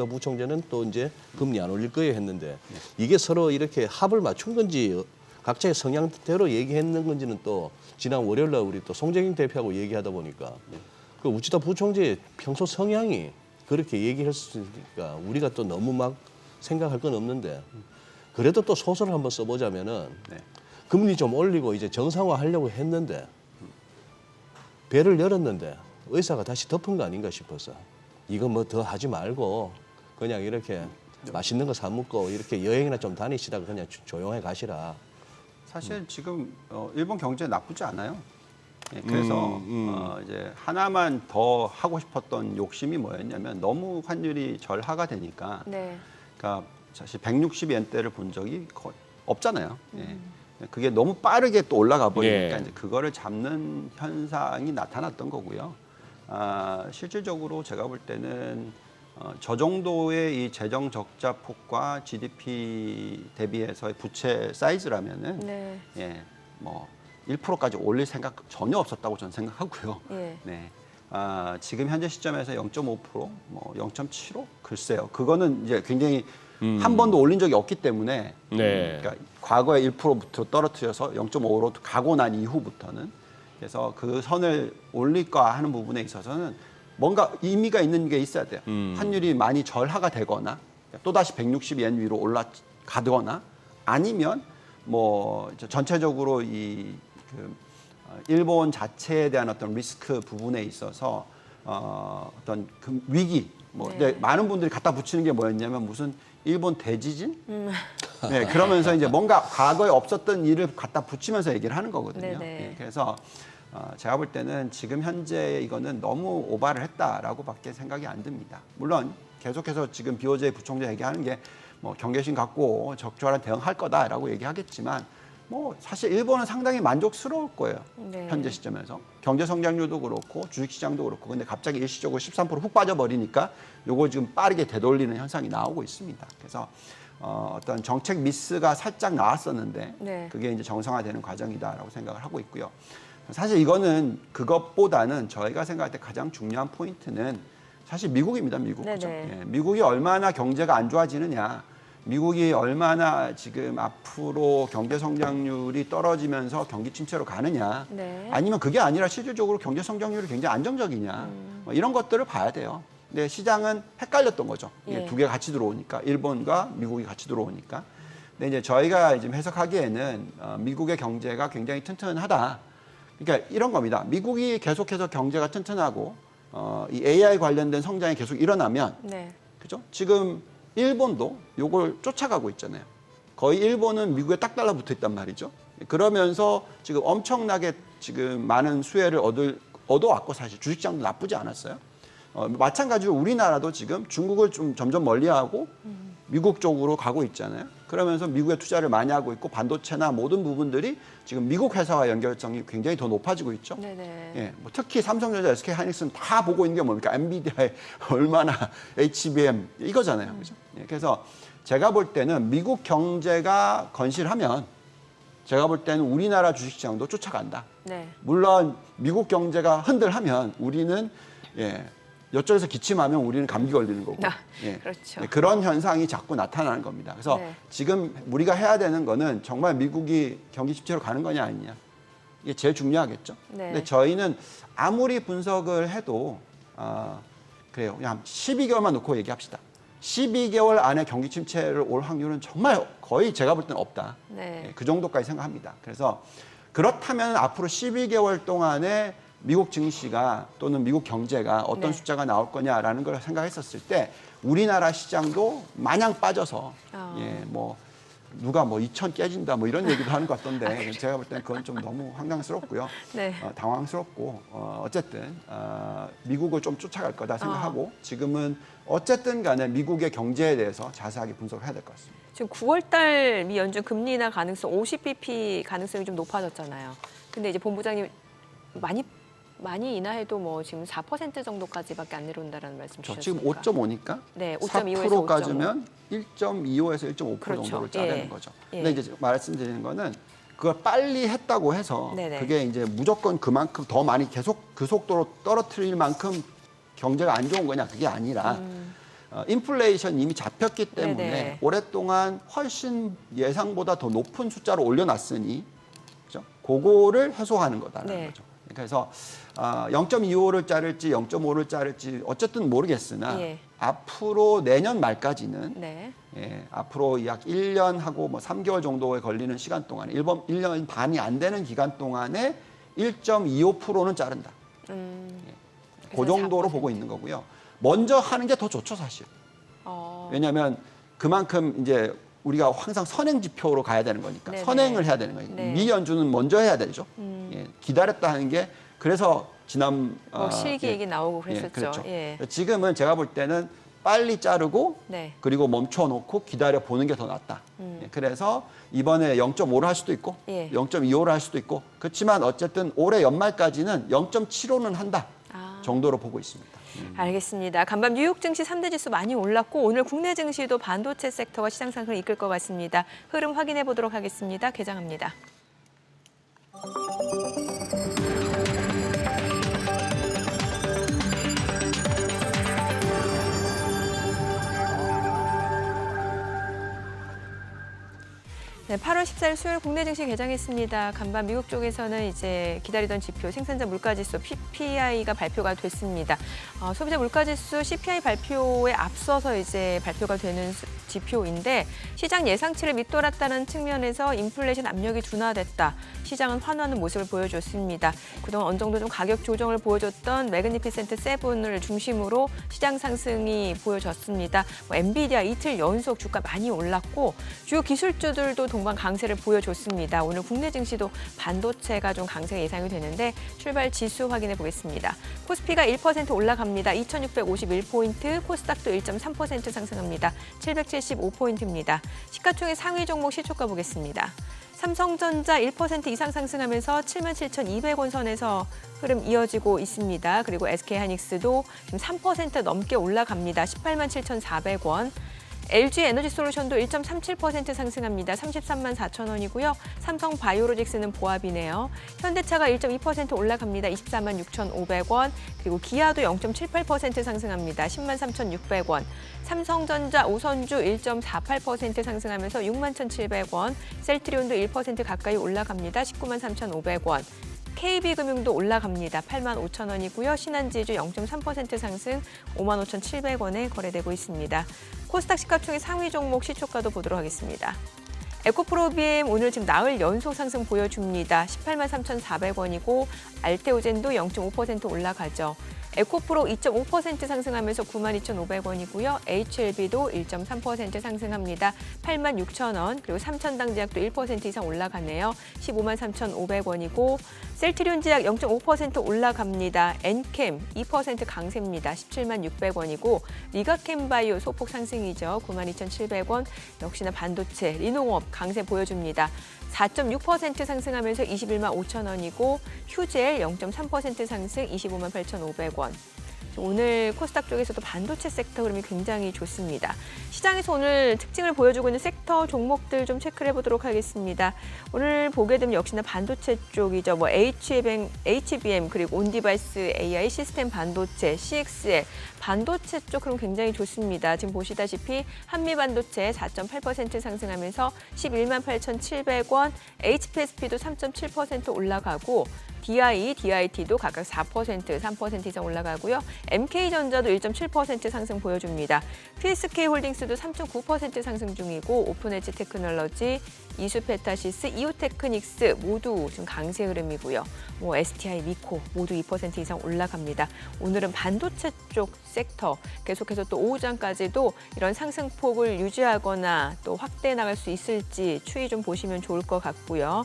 부총재는 또 이제 금리 안 올릴 거예요 했는데 이게 서로 이렇게 합을 맞춘 건지 각자의 성향대로 얘기했는 건지는 또 지난 월요일 날 우리 또 송재경 대표하고 얘기하다 보니까 그 우치다 부총재의 평소 성향이 그렇게 얘기했으니까 우리가 또 너무 막 생각할 건 없는데 그래도 또 소설을 한번 써보자면은 네. 금리 좀 올리고 이제 정상화 하려고 했는데 배를 열었는데 의사가 다시 덮은 거 아닌가 싶어서 이거 뭐 더 하지 말고 그냥 이렇게 맛있는 거 사 먹고 이렇게 여행이나 좀 다니시다가 그냥 조용히 가시라. 사실 지금 일본 경제 나쁘지 않아요. 예, 그래서 이제 하나만 더 하고 싶었던 욕심이 뭐였냐면 너무 환율이 절하가 되니까 네. 그러니까 사실 160엔대를 본 적이 거의 없잖아요. 예. 그게 너무 빠르게 또 올라가 버리니까 예. 이제 그거를 잡는 현상이 나타났던 거고요. 실질적으로 제가 볼 때는 저 정도의 이 재정 적자 폭과 GDP 대비해서의 부채 사이즈라면은 네. 예, 뭐 1%까지 올릴 생각 전혀 없었다고 저는 생각하고요. 예. 네. 지금 현재 시점에서 0.5%, 뭐 0.75? 글쎄요. 그거는 이제 굉장히 한 번도 올린 적이 없기 때문에 네. 그러니까 과거에 1%부터 떨어뜨려서 0.5로 가고 난 이후부터는 그래서 그 선을 올릴까 하는 부분에 있어서는 뭔가 의미가 있는 게 있어야 돼요. 환율이 많이 절하가 되거나 또다시 160엔 위로 올라가거나 아니면 뭐 전체적으로 일본 자체에 대한 어떤 리스크 부분에 있어서 어떤 위기 뭐 네. 근데 많은 분들이 갖다 붙이는 게 뭐였냐면 무슨 일본 대지진? 네, 그러면서 이제 뭔가 과거에 없었던 일을 갖다 붙이면서 얘기를 하는 거거든요. 네네. 네, 그래서 제가 볼 때는 지금 현재 이거는 너무 오바를 했다라고밖에 생각이 안 듭니다. 물론 계속해서 지금 BOJ 부총재 얘기하는 게 뭐 경계심 갖고 적절한 대응할 거다라고 얘기하겠지만 뭐 사실 일본은 상당히 만족스러울 거예요. 네. 현재 시점에서 경제 성장률도 그렇고 주식 시장도 그렇고 근데 갑자기 일시적으로 13%훅 빠져버리니까 요거 지금 빠르게 되돌리는 현상이 나오고 있습니다. 그래서 어떤 정책 미스가 살짝 나왔었는데 네. 그게 이제 정상화되는 과정이다라고 생각을 하고 있고요. 사실 이거는 그것보다는 저희가 생각할 때 가장 중요한 포인트는 사실 미국입니다. 미국. 네네. 그죠? 예, 미국이 얼마나 경제가 안 좋아지느냐. 미국이 얼마나 지금 앞으로 경제 성장률이 떨어지면서 경기 침체로 가느냐. 네. 아니면 그게 아니라 실질적으로 경제 성장률이 굉장히 안정적이냐. 뭐 이런 것들을 봐야 돼요. 근데 시장은 헷갈렸던 거죠. 예. 두 개가 같이 들어오니까 일본과 미국이 같이 들어오니까. 근데 이제 저희가 지금 해석하기에는 미국의 경제가 굉장히 튼튼하다. 그러니까 이런 겁니다. 미국이 계속해서 경제가 튼튼하고 이 AI 관련된 성장이 계속 일어나면, 네. 그죠? 지금 일본도 요걸 쫓아가고 있잖아요. 거의 일본은 미국에 딱 달라붙어 있단 말이죠. 그러면서 지금 엄청나게 지금 많은 수혜를 얻어왔고 사실 주식시장도 나쁘지 않았어요. 마찬가지로 우리나라도 지금 중국을 좀 점점 멀리하고 미국 쪽으로 가고 있잖아요. 그러면서 미국에 투자를 많이 하고 있고 반도체나 모든 부분들이 지금 미국 회사와 연결성이 굉장히 더 높아지고 있죠. 네네. 예, 뭐 특히 삼성전자, SK하이닉스는 다 보고 있는 게 뭡니까? 엔비디아에 얼마나 HBM 이거잖아요, 그죠? 예, 그래서 제가 볼 때는 미국 경제가 건실하면 제가 볼 때는 우리나라 주식시장도 쫓아간다. 네. 물론 미국 경제가 흔들하면 우리는 여쪽에서 기침하면 우리는 감기 걸리는 거고 그렇죠. 그런 현상이 자꾸 나타나는 겁니다. 그래서 네. 지금 우리가 해야 되는 거는 정말 미국이 경기 침체로 가는 거냐 아니냐 이게 제일 중요하겠죠. 네. 근데 저희는 아무리 분석을 해도 그래요. 그냥 12개월만 놓고 얘기합시다. 12개월 안에 경기 침체를 올 확률은 정말 거의 제가 볼 때는 없다. 네. 그 정도까지 생각합니다. 그래서 그렇다면 앞으로 12개월 동안에 미국 증시가 또는 미국 경제가 어떤 네. 숫자가 나올 거냐라는 걸 생각했었을 때 우리나라 시장도 마냥 빠져서 뭐 누가 뭐 2천 깨진다 뭐 이런 얘기도 하는 것 같던데 제가 볼 때는 그건 좀 너무 황당스럽고요. 네. 당황스럽고 어쨌든 미국을 좀 쫓아갈 거다 생각하고 지금은 어쨌든 간에 미국의 경제에 대해서 자세하게 분석을 해야 될 것 같습니다. 지금 9월 달 미 연준 금리 인하 가능성 50bp 가능성이 좀 높아졌잖아요. 근데 이제 본부장님 많이 인하해도 뭐 지금 4% 정도까지밖에 안 내려온다라는 말씀 지금 주셨으니까. 5.5니까 네, 5.25에서 4%까지면 1.25에서 1.5% 그렇죠. 정도를 예. 짜내는 거죠. 예. 근데 이제 말씀드리는 거는 그걸 빨리 했다고 해서 네네. 그게 이제 무조건 그만큼 더 많이 계속 그 속도로 떨어뜨릴 만큼 경제가 안 좋은 거냐 그게 아니라 인플레이션 이미 잡혔기 때문에 네네. 오랫동안 훨씬 예상보다 더 높은 숫자로 올려놨으니 그죠? 그거를 해소하는 거다라는 네. 거죠. 그래서 0.25를 자를지 0.5를 자를지 어쨌든 모르겠으나 예. 앞으로 내년 말까지는 네. 앞으로 약 1년하고 뭐 3개월 정도에 걸리는 시간 동안에 1년 반이 안 되는 기간 동안에 1.25%는 자른다. 그 정도로 4%. 보고 있는 거고요. 먼저 하는 게 더 좋죠, 사실. 왜냐하면 그만큼 이제 우리가 항상 선행 지표로 가야 되는 거니까 네네. 선행을 해야 되는 거니까 네. 미 연준은 먼저 해야 되죠. 예, 기다렸다 하는 게 그래서 지난 실기 얘기 나오고 그랬었죠. 그렇죠. 예. 지금은 제가 볼 때는 빨리 자르고 네. 그리고 멈춰놓고 기다려 보는 게 더 낫다. 예, 그래서 이번에 0.5를 할 수도 있고 예. 0.25를 할 수도 있고 그렇지만 어쨌든 올해 연말까지는 0.75는 한다 정도로 보고 있습니다. 알겠습니다. 간밤 뉴욕 증시 3대 지수 많이 올랐고 오늘 국내 증시도 반도체 섹터가 시장 상승을 이끌 것 같습니다. 흐름 확인해 보도록 하겠습니다. 개장합니다. 네, 8월 14일 수요일 국내 증시 개장했습니다. 간밤 미국 쪽에서는 이제 기다리던 지표 생산자 물가지수 PPI가 발표가 됐습니다. 소비자 물가지수 CPI 발표에 앞서서 이제 발표가 되는 지표인데 시장 예상치를 밑돌았다는 측면에서 인플레이션 압력이 둔화됐다. 시장은 환호하는 모습을 보여줬습니다. 그동안 어느 정도 좀 가격 조정을 보여줬던 매그니피센트 7을 중심으로 시장 상승이 보여졌습니다. 엔비디아 이틀 연속 주가 많이 올랐고 주요 기술주들도 동반 강세를 보여줬습니다. 오늘 국내 증시도 반도체가 좀 강세가 예상이 되는데 출발 지수 확인해 보겠습니다. 코스피가 1% 올라갑니다. 2,651포인트, 코스닥도 1.3% 상승합니다. 775포인트입니다. 시가총액 상위 종목 시초가 보겠습니다. 삼성전자 1% 이상 상승하면서 77,200원 선에서 흐름 이어지고 있습니다. 그리고 SK하이닉스도 지금 3% 넘게 올라갑니다. 187,400원. LG 에너지솔루션도 1.37% 상승합니다. 33만 4천 원이고요. 삼성 바이오로직스는 보합이네요. 현대차가 1.2% 올라갑니다. 24만 6,500원. 그리고 기아도 0.78% 상승합니다. 10만 3,600원. 삼성전자, 오선주 1.48% 상승하면서 6만 1,700원. 셀트리온도 1% 가까이 올라갑니다. 19만 3,500원. KB금융도 올라갑니다. 8만 5천 원이고요. 신한지주 0.3% 상승 5만 5,700원에 거래되고 있습니다. 코스닥 시가총액 상위 종목 시초가도 보도록 하겠습니다. 에코프로비엠 오늘 지금 나흘 연속 상승 보여줍니다. 18만 3,400원이고 알테오젠도 0.5% 올라가죠. 에코프로 2.5% 상승하면서 92,500원이고요. HLB도 1.3% 상승합니다. 8만 6천 원. 그리고 삼천당제약도 1% 이상 올라가네요. 15만 3,500원이고 셀트리온 제약 0.5% 올라갑니다. 엔캠 2% 강세입니다. 17만 600원이고 리가캠바이오 소폭 상승이죠. 92,700원. 역시나 반도체, 리농업 강세 보여줍니다. 4.6% 상승하면서 21만 5천 원이고 휴젤 0.3% 상승 25만 8,500원. 오늘 코스닥 쪽에서도 반도체 섹터 흐름이 굉장히 좋습니다. 시장에서 오늘 특징을 보여주고 있는 섹터 종목들 좀 체크를 해보도록 하겠습니다. 오늘 보게 되면 역시나 반도체 쪽이죠. 뭐 HBM 그리고 온디바이스 AI 시스템 반도체, CXL 반도체 쪽 흐름 굉장히 좋습니다. 지금 보시다시피 한미반도체 4.8% 상승하면서 11만 8,700원, HPSP도 3.7% 올라가고 DIT도 각각 4%, 3% 이상 올라가고요. MK전자도 1.7% 상승 보여줍니다. PSK홀딩스도 3.9% 상승 중이고 오픈엣지 테크놀로지, 이수페타시스, 이오테크닉스 모두 지금 강세 흐름이고요. 뭐 STI, 미코 모두 2% 이상 올라갑니다. 오늘은 반도체 쪽 섹터 계속해서 또 오후장까지도 이런 상승폭을 유지하거나 또 확대해 나갈 수 있을지 추이 좀 보시면 좋을 것 같고요.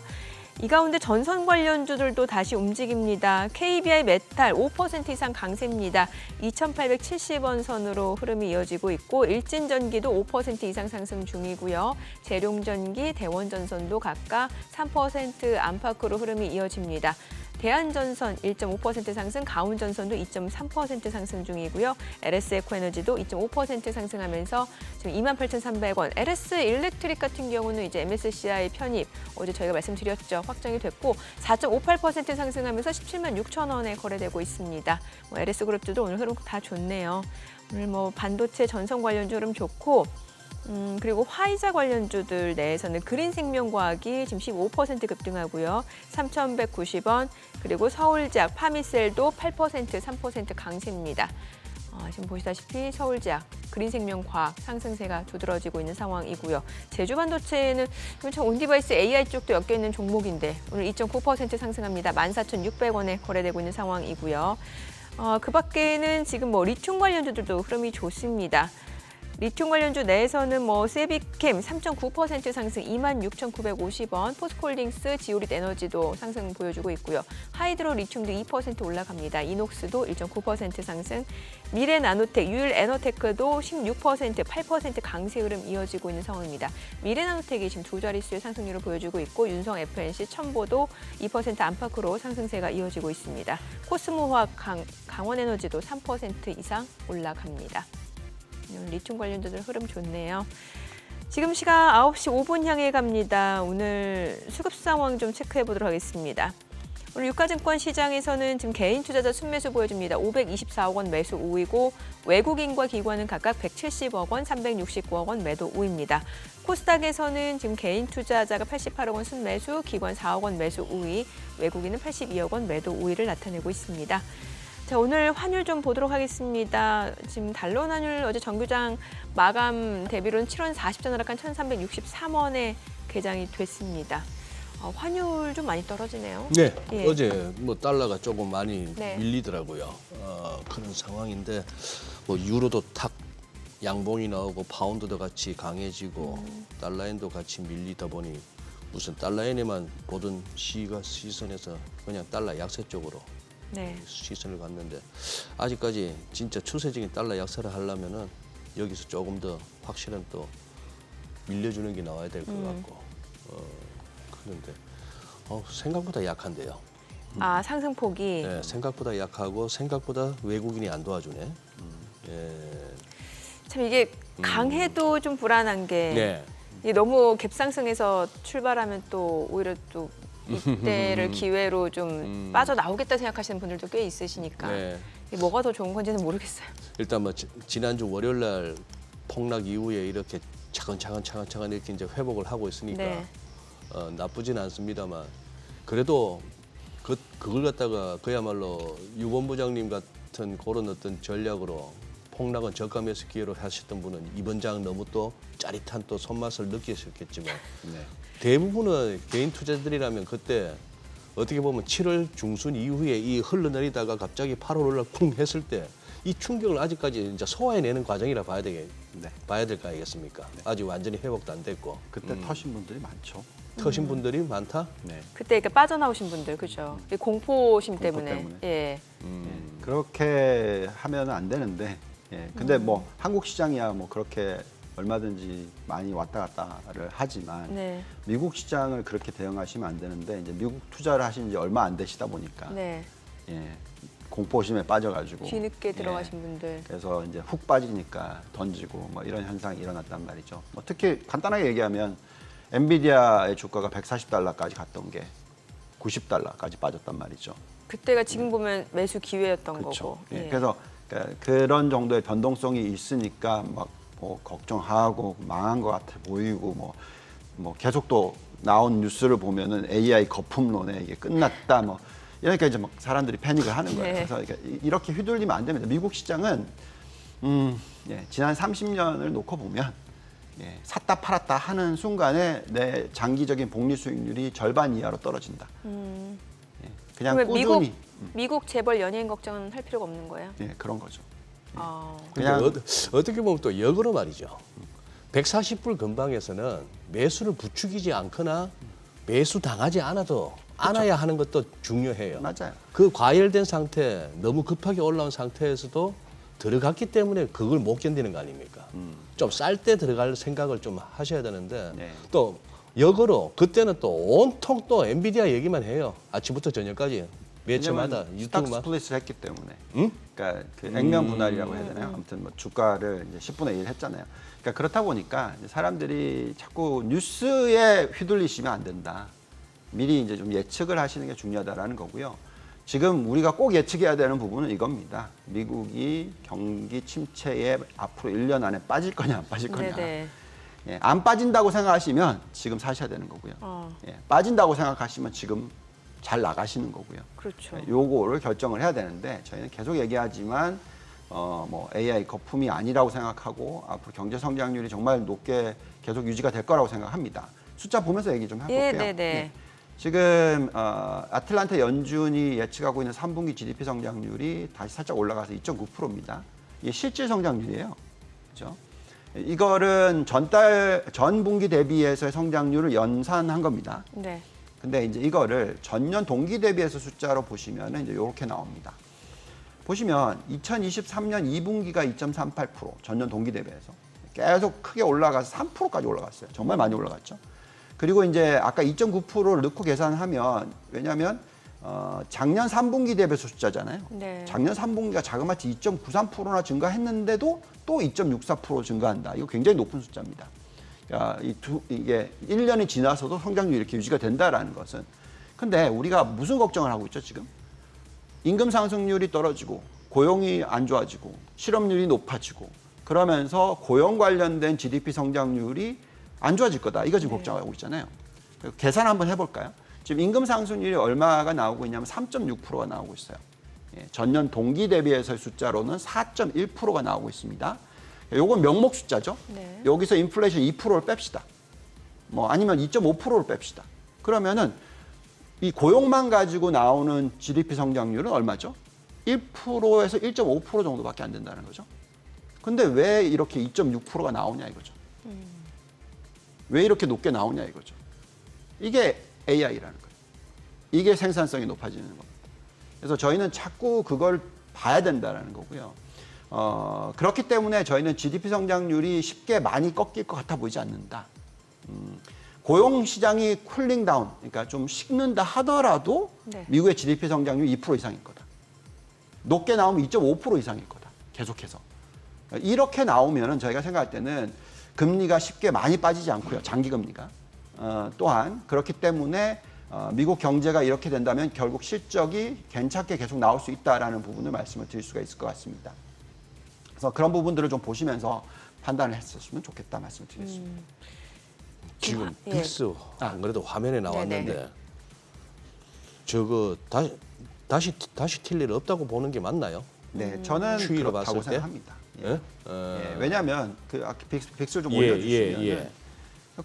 이 가운데 전선 관련주들도 다시 움직입니다. KBI 메탈 5% 이상 강세입니다. 2,870원 선으로 흐름이 이어지고 있고 일진전기도 5% 이상 상승 중이고요. 재룡전기, 대원전선도 각각 3% 안팎으로 흐름이 이어집니다. 대한전선 1.5% 상승, 가운전선도 2.3% 상승 중이고요. LS에코에너지도 2.5% 상승하면서 지금 28,300원. LS 일렉트릭 같은 경우는 이제 MSCI 편입 어제 저희가 말씀드렸죠. 확정이 됐고 4.58% 상승하면서 17만 6천 원에 거래되고 있습니다. LS 그룹주도 오늘 흐름 다 좋네요. 오늘 뭐 반도체 전선 관련주 흐름 좋고. 그리고 화이자 관련주들 내에서는 그린생명과학이 지금 15% 급등하고요. 3,190원. 그리고 서울제약, 파미셀도 8%, 3% 강세입니다. 지금 보시다시피 서울제약, 그린생명과학 상승세가 두드러지고 있는 상황이고요. 제주반도체는 온디바이스 AI 쪽도 엮여 있는 종목인데 오늘 2.9% 상승합니다. 14,600원에 거래되고 있는 상황이고요. 그 밖에는 지금 뭐 리튬 관련주들도 흐름이 좋습니다. 리튬 관련주 내에서는 뭐 세비캠 3.9% 상승 26,950원, 포스코홀딩스, 지오릿 에너지도 상승 보여주고 있고요. 하이드로 리튬도 2% 올라갑니다. 이녹스도 1.9% 상승, 미래나노텍, 유일에너테크도 16%, 8% 강세 흐름 이어지고 있는 상황입니다. 미래나노텍이 지금 두 자릿수의 상승률을 보여주고 있고 윤성 FNC, 첨보도 2% 안팎으로 상승세가 이어지고 있습니다. 코스모화학, 강원에너지도 3% 이상 올라갑니다. 리튬 관련주들 흐름 좋네요. 지금 시각 9시 5분 향해 갑니다. 오늘 수급 상황 좀 체크해 보도록 하겠습니다. 오늘 유가증권 시장에서는 지금 개인 투자자 순매수 보여줍니다. 524억 원 매수 우위고 외국인과 기관은 각각 170억 원, 369억 원 매도 우위입니다. 코스닥에서는 지금 개인 투자자가 88억 원 순매수, 기관 4억 원 매수 우위, 외국인은 82억 원 매도 우위를 나타내고 있습니다. 자, 오늘 환율 좀 보도록 하겠습니다. 지금 달러 환율 어제 정규장 마감 대비로는 7원 40전 하락한 1,363원에 개장이 됐습니다. 환율 좀 많이 떨어지네요. 네, 예. 어제 뭐 달러가 조금 많이 네. 밀리더라고요. 그런 상황인데 뭐 유로도 탁 양봉이 나오고 파운드도 같이 강해지고 달러엔도 같이 밀리다 보니 무슨 달러엔에만 보던 시선에서 그냥 달러 약세 쪽으로 네. 시선을 갖는데 아직까지 진짜 추세적인 달러 약세를 하려면은 여기서 조금 더 확실한 또 밀려주는 게 나와야 될 것 같고 그런데 생각보다 약한데요. 아, 상승폭이. 네, 생각보다 약하고 생각보다 외국인이 안 도와주네. 예. 참 이게 강해도 좀 불안한 게 네. 이게 너무 갭상승해서 출발하면 또 오히려 또 이때를 기회로 좀 빠져나오겠다 생각하시는 분들도 꽤 있으시니까 네. 이게 뭐가 더 좋은 건지는 모르겠어요. 일단 뭐 지난주 월요일 날 폭락 이후에 이렇게 차근차근 이렇게 이제 회복을 하고 있으니까 네. 나쁘진 않습니다만 그래도 그걸 갖다가 그야말로 유본 부장님 같은 그런 어떤 전략으로 폭락은 저가 매수 기회로 하셨던 분은 이번 장 너무 또 짜릿한 또 손맛을 느끼셨겠지만 네. 대부분의 개인 투자들이라면 그때 어떻게 보면 7월 중순 이후에 이 흘러내리다가 갑자기 8월 올라 쿵 했을 때 이 충격을 아직까지 이제 소화해내는 과정이라 봐야 될 거 아니겠습니까? 아직 완전히 회복도 안 됐고 그때 터신 분들이 많죠. 터신 분들이 많다. 네. 그때 이렇게 빠져나오신 분들 그죠? 이 공포심 때문에. 때문에. 예. 예, 그렇게 하면 안 되는데, 예, 근데 뭐 한국 시장이야 뭐 그렇게 얼마든지 많이 왔다 갔다를 하지만 네. 미국 시장을 그렇게 대응하시면 안 되는데 이제 미국 투자를 하신 지 얼마 안 되시다 보니까 네. 예, 공포심에 빠져가지고 뒤늦게 예, 들어가신 분들. 그래서 이제 훅 빠지니까 던지고 뭐 이런 현상이 일어났단 말이죠. 뭐 특히 간단하게 얘기하면 엔비디아의 주가가 140달러까지 갔던 게 90달러까지 빠졌단 말이죠. 그때가 지금 보면 매수 기회였던 그렇죠. 거고. 예, 예. 그래서 그런 정도의 변동성이 있으니까 막 뭐 걱정하고 망한 것 같아 보이고 뭐 계속 또 나온 뉴스를 보면은 AI 거품론에 이게 끝났다 뭐 이러니까 이제 막 사람들이 패닉을 하는 거예요. 네. 그래서 이렇게 휘둘리면 안 됩니다. 미국 시장은 예, 지난 30년을 놓고 보면 예, 샀다 팔았다 하는 순간에 내 장기적인 복리 수익률이 절반 이하로 떨어진다. 예, 그냥 그러면 꾸준히 미국 재벌 연예인 걱정은 할 필요가 없는 거예요? 예, 그런 거죠. 아. 그냥 근데 어떻게 보면 또 역으로 말이죠. 140불 근방에서는 매수를 부추기지 않거나 매수 당하지 않아야 하는 것도 중요해요. 맞아요. 그 과열된 상태, 너무 급하게 올라온 상태에서도 들어갔기 때문에 그걸 못 견디는 거 아닙니까? 좀 쌀 때 들어갈 생각을 좀 하셔야 되는데 네. 또 역으로 그때는 또 온통 또 엔비디아 얘기만 해요. 아침부터 저녁까지 매체마다 왜냐면 스탁 유튜브만. 스플릿을 했기 때문에. 응? 그러니까 그 액면 분할이라고 해야 되나요? 아무튼 뭐 주가를 이제 10분의 1 했잖아요. 그러니까 그렇다 보니까 이제 사람들이 자꾸 뉴스에 휘둘리시면 안 된다. 미리 이제 좀 예측을 하시는 게 중요하다라는 거고요. 지금 우리가 꼭 예측해야 되는 부분은 이겁니다. 미국이 경기 침체에 앞으로 1년 안에 빠질 거냐 안 빠질 거냐. 네네. 예, 안 빠진다고 생각하시면 지금 사셔야 되는 거고요. 예, 빠진다고 생각하시면 지금 잘 나가시는 거고요. 그렇죠. 요거를 결정을 해야 되는데 저희는 계속 얘기하지만 뭐 AI 거품이 아니라고 생각하고 앞으로 경제 성장률이 정말 높게 계속 유지가 될 거라고 생각합니다. 숫자 보면서 얘기 좀 해볼게요. 예, 네네. 네. 지금 아틀란타 연준이 예측하고 있는 3분기 GDP 성장률이 다시 살짝 올라가서 2.9%입니다. 이게 실질 성장률이에요. 그렇죠? 이거는 전 분기 대비해서의 성장률을 연산한 겁니다. 네. 근데 이제 이거를 전년 동기 대비해서 숫자로 보시면 이제 이렇게 나옵니다. 보시면 2023년 2분기가 2.38%, 전년 동기 대비해서 계속 크게 올라가서 3%까지 올라갔어요. 정말 많이 올라갔죠. 그리고 이제 아까 2.9%를 넣고 계산하면, 왜냐하면 작년 3분기 대비해서 숫자잖아요. 네. 작년 3분기가 자그마치 2.93%나 증가했는데도 또 2.64% 증가한다. 이거 굉장히 높은 숫자입니다. 그러니까 이게 1년이 지나서도 성장률이 이렇게 유지가 된다라는 것은. 근데 우리가 무슨 걱정을 하고 있죠, 지금? 임금 상승률이 떨어지고 고용이 안 좋아지고 실업률이 높아지고 그러면서 고용 관련된 GDP 성장률이 안 좋아질 거다. 이거 지금 걱정하고 있잖아요. 계산 한번 해볼까요? 지금 임금 상승률이 얼마가 나오고 있냐면 3.6%가 나오고 있어요. 예, 전년 동기 대비해서의 숫자로는 4.1%가 나오고 있습니다. 요건 명목 숫자죠. 네. 여기서 인플레이션 2%를 뺍시다. 뭐 아니면 2.5%를 뺍시다. 그러면은 이 고용만 가지고 나오는 GDP 성장률은 얼마죠? 1%에서 1.5% 정도밖에 안 된다는 거죠. 근데 왜 이렇게 2.6%가 나오냐 이거죠. 왜 이렇게 높게 나오냐 이거죠. 이게 AI라는 거예요. 이게 생산성이 높아지는 겁니다. 그래서 저희는 자꾸 그걸 봐야 된다는 거고요. 그렇기 때문에 저희는 GDP 성장률이 쉽게 많이 꺾일 것 같아 보이지 않는다. 고용 시장이 쿨링 다운, 그러니까 좀 식는다 하더라도 네. 미국의 GDP 성장률 2% 이상일 거다. 높게 나오면 2.5% 이상일 거다. 계속해서. 이렇게 나오면은 저희가 생각할 때는 금리가 쉽게 많이 빠지지 않고요. 장기 금리가. 또한 그렇기 때문에 미국 경제가 이렇게 된다면 결국 실적이 괜찮게 계속 나올 수 있다라는 부분을 말씀을 드릴 수가 있을 것 같습니다. 그래서 그런 부분들을 좀 보시면서 판단을 했었으면 좋겠다 말씀을 드리겠습니다. 지금 예. 빅스 안 그래도 화면에 나왔는데 네네. 저거 다시 튈 일 없다고 보는 게 맞나요? 네, 저는 추이로 그렇다고 봤을 때? 생각합니다. 예. 예? 예, 왜냐하면 그 아까 빅스를 좀 예, 올려주시면 예.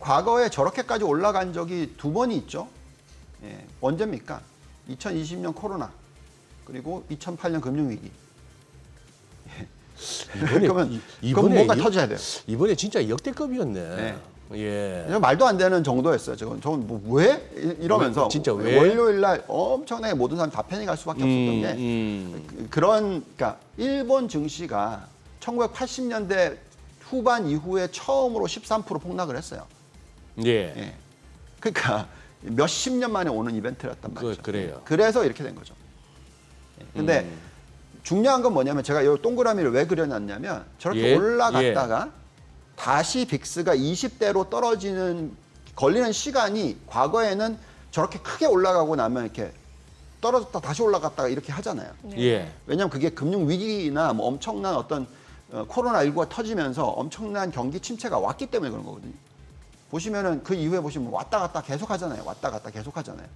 과거에 저렇게까지 올라간 적이 2번이 있죠. 예, 언제입니까? 2020년 코로나 그리고 2008년 금융위기. 그러면 뭔가 터져야 돼요. 이번에 진짜 역대급이었네. 네. 예. 말도 안 되는 정도였어요. 저건 뭐 왜? 이러면서 진짜 왜? 월요일 날 엄청나게 모든 사람 다 패닉할 수밖에 없었던 게 그러니까 일본 증시가 1980년대 후반 이후에 처음으로 13% 폭락을 했어요. 예. 예. 그러니까 몇십 년 만에 오는 이벤트였단 말이죠. 그래요. 그래서 이렇게 된 거죠. 예. 근데 중요한 건 뭐냐면 제가 이 동그라미를 왜 그려놨냐면 저렇게 예, 올라갔다가 다시 빅스가 20대로 떨어지는 걸리는 시간이 과거에는 저렇게 크게 올라가고 나면 이렇게 떨어졌다 다시 올라갔다가 이렇게 하잖아요. 예. 왜냐하면 그게 금융 위기나 뭐 엄청난 어떤 코로나19가 터지면서 엄청난 경기 침체가 왔기 때문에 그런 거거든요. 보시면은 그 이후에 보시면 왔다 갔다 계속 하잖아요. 왔다 갔다 계속 하잖아요.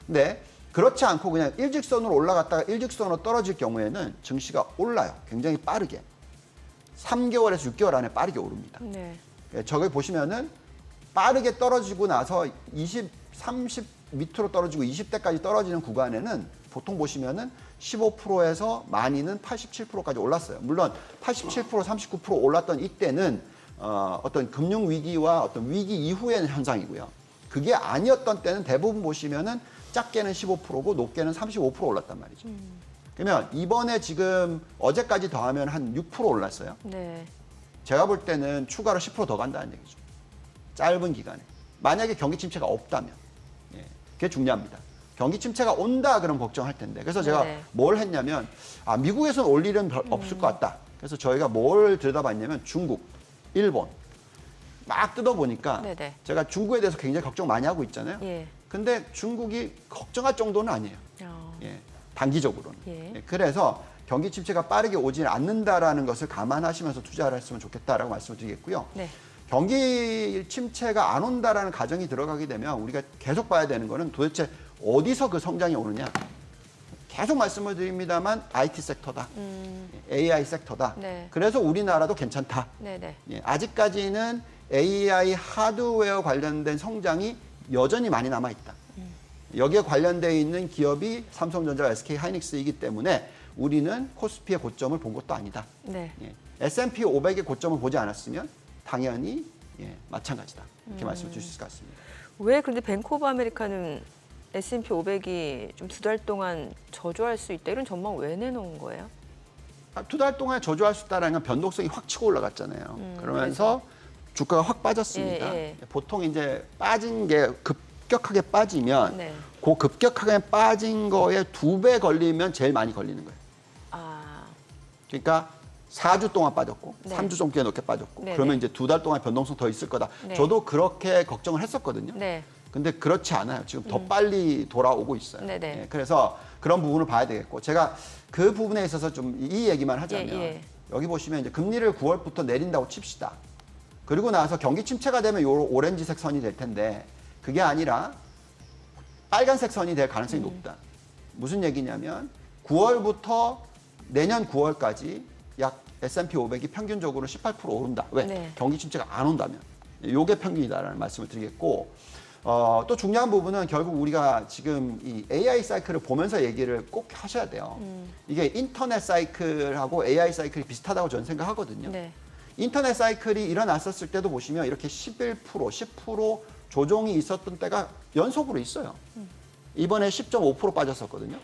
근데 그렇지 않고 그냥 일직선으로 올라갔다가 일직선으로 떨어질 경우에는 증시가 올라요. 굉장히 빠르게. 3개월에서 6개월 안에 빠르게 오릅니다. 네. 저기 보시면은 빠르게 떨어지고 나서 30 밑으로 떨어지고 20대까지 떨어지는 구간에는 보통 보시면은 15%에서 많이는 87%까지 올랐어요. 물론 87%, 39% 올랐던 이때는 어떤 금융 위기와 어떤 위기 이후의 현상이고요. 그게 아니었던 때는 대부분 보시면은 작게는 15%고 높게는 35% 올랐단 말이죠. 그러면 이번에 지금 어제까지 더하면 한 6% 올랐어요. 네. 제가 볼 때는 추가로 10% 더 간다는 얘기죠. 짧은 기간에. 만약에 경기 침체가 없다면. 예, 그게 중요합니다. 경기 침체가 온다 그럼 걱정할 텐데. 그래서 제가 네. 뭘 했냐면 미국에서는 올 일은 없을 것 같다. 그래서 저희가 뭘 들여다봤냐면 중국, 일본 막 뜯어보니까 네네. 제가 중국에 대해서 굉장히 걱정 많이 하고 있잖아요. 예. 근데 중국이 걱정할 정도는 아니에요. 예, 단기적으로는. 예. 예, 그래서 경기 침체가 빠르게 오지 않는다라는 것을 감안하시면서 투자를 했으면 좋겠다라고 말씀을 드리겠고요. 네. 경기 침체가 안 온다라는 가정이 들어가게 되면 우리가 계속 봐야 되는 거는 도대체 어디서 그 성장이 오느냐. 계속 말씀을 드립니다만 IT 섹터다. AI 섹터다. 네. 그래서 우리나라도 괜찮다. 네네. 예, 아직까지는 AI 하드웨어 관련된 성장이 여전히 많이 남아있다. 여기에 관련되어 있는 기업이 삼성전자, SK 하이닉스이기 때문에 우리는 코스피의 고점을 본 것도 아니다. 네. 예, S&P 500의 고점을 보지 않았으면 당연히 마찬가지다. 이렇게 말씀을 주실 수 같습니다. 왜 근데 뱅크 오브 아메리카는 S&P 500이 좀 2달 동안 저조할 수 있다 이런 전망 왜 내놓은 거예요? 2달 동안 저조할 수 있다는 건 변동성이 확 치고 올라갔잖아요. 그러면서 주가가 확 빠졌습니다. 보통 이제 빠진 게 급격하게 빠지면 네. 그 급격하게 빠진 거에 2배 걸리면 제일 많이 걸리는 거예요. 아, 그러니까 4주 동안 빠졌고 네. 3주 정도에 높게 빠졌고 네, 그러면 네. 이제 2달 동안 변동성 더 있을 거다. 네. 저도 그렇게 걱정을 했었거든요. 네. 근데 그렇지 않아요. 지금 더 빨리 돌아오고 있어요. 네네. 그래서 그런 부분을 봐야 되겠고 제가 그 부분에 있어서 좀 이 얘기만 하자면 예. 여기 보시면 이제 금리를 9월부터 내린다고 칩시다. 그리고 나서 경기 침체가 되면 요 오렌지색 선이 될 텐데 그게 아니라 빨간색 선이 될 가능성이 높다. 무슨 얘기냐면 9월부터 내년 9월까지 약 S&P 500이 평균적으로 18% 오른다. 왜? 네. 경기 침체가 안 온다면. 요게 평균이다라는 말씀을 드리겠고 또 중요한 부분은 결국 우리가 지금 이 AI 사이클을 보면서 얘기를 꼭 하셔야 돼요. 이게 인터넷 사이클하고 AI 사이클이 비슷하다고 저는 생각하거든요. 네. 인터넷 사이클이 일어났었을 때도 보시면 이렇게 11%, 10% 조정이 있었던 때가 연속으로 있어요. 이번에 10.5% 빠졌었거든요.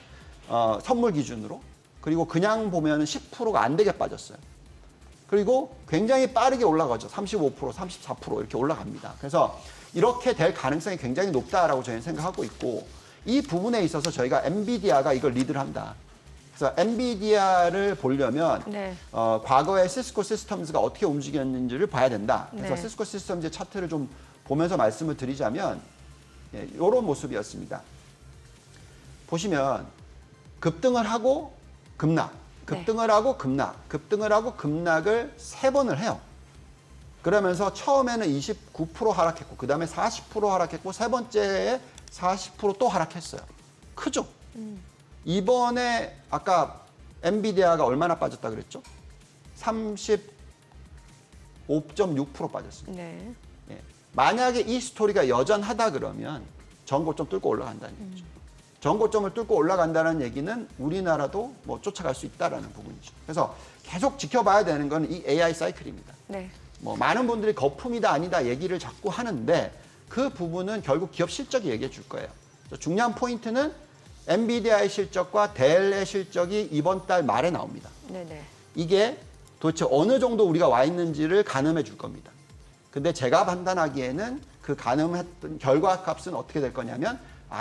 선물 기준으로. 그리고 그냥 보면 10%가 안 되게 빠졌어요. 그리고 굉장히 빠르게 올라가죠. 35%, 34% 이렇게 올라갑니다. 그래서 이렇게 될 가능성이 굉장히 높다라고 저희는 생각하고 있고 이 부분에 있어서 저희가 엔비디아가 이걸 리드를 한다. 그래서 엔비디아를 보려면 네. 과거에 시스코 시스템즈가 어떻게 움직였는지를 봐야 된다. 그래서 네. 시스코 시스템즈의 차트를 좀 보면서 말씀을 드리자면 이런 모습이었습니다. 보시면 급등을 하고 급락, 급등을 하고 급락, 급등을 하고 급락을 3번을 해요. 그러면서 처음에는 29% 하락했고 그 다음에 40% 하락했고 세 번째에 40% 또 하락했어요. 크죠? 이번에 아까 엔비디아가 얼마나 빠졌다 그랬죠? 35.6% 빠졌습니다. 네. 예. 만약에 이 스토리가 여전하다 그러면 전고점 뚫고 올라간다는 얘기죠. 전고점을 뚫고 올라간다는 얘기는 우리나라도 뭐 쫓아갈 수 있다라는 부분이죠. 그래서 계속 지켜봐야 되는 건 이 AI 사이클입니다. 네. 뭐 많은 분들이 거품이다 아니다 얘기를 자꾸 하는데 그 부분은 결국 기업 실적이 얘기해 줄 거예요. 중요한 포인트는 엔비디아의 실적과 델의 실적이 이번 달 말에 나옵니다. 네네. 이게 도대체 어느 정도 우리가 와 있는지를 가늠해 줄 겁니다. 근데 제가 판단하기에는 그 가늠했던 결과값은 어떻게 될 거냐면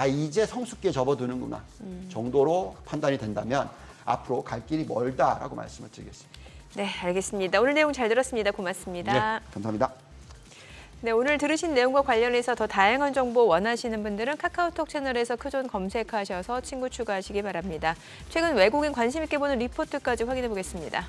이제 성숙기에 접어드는구나 정도로 판단이 된다면 앞으로 갈 길이 멀다라고 말씀을 드리겠습니다. 네, 알겠습니다. 오늘 내용 잘 들었습니다. 고맙습니다. 네, 감사합니다. 네, 오늘 들으신 내용과 관련해서 더 다양한 정보 원하시는 분들은 카카오톡 채널에서 크존 검색하셔서 친구 추가하시기 바랍니다. 최근 외국인 관심 있게 보는 리포트까지 확인해 보겠습니다.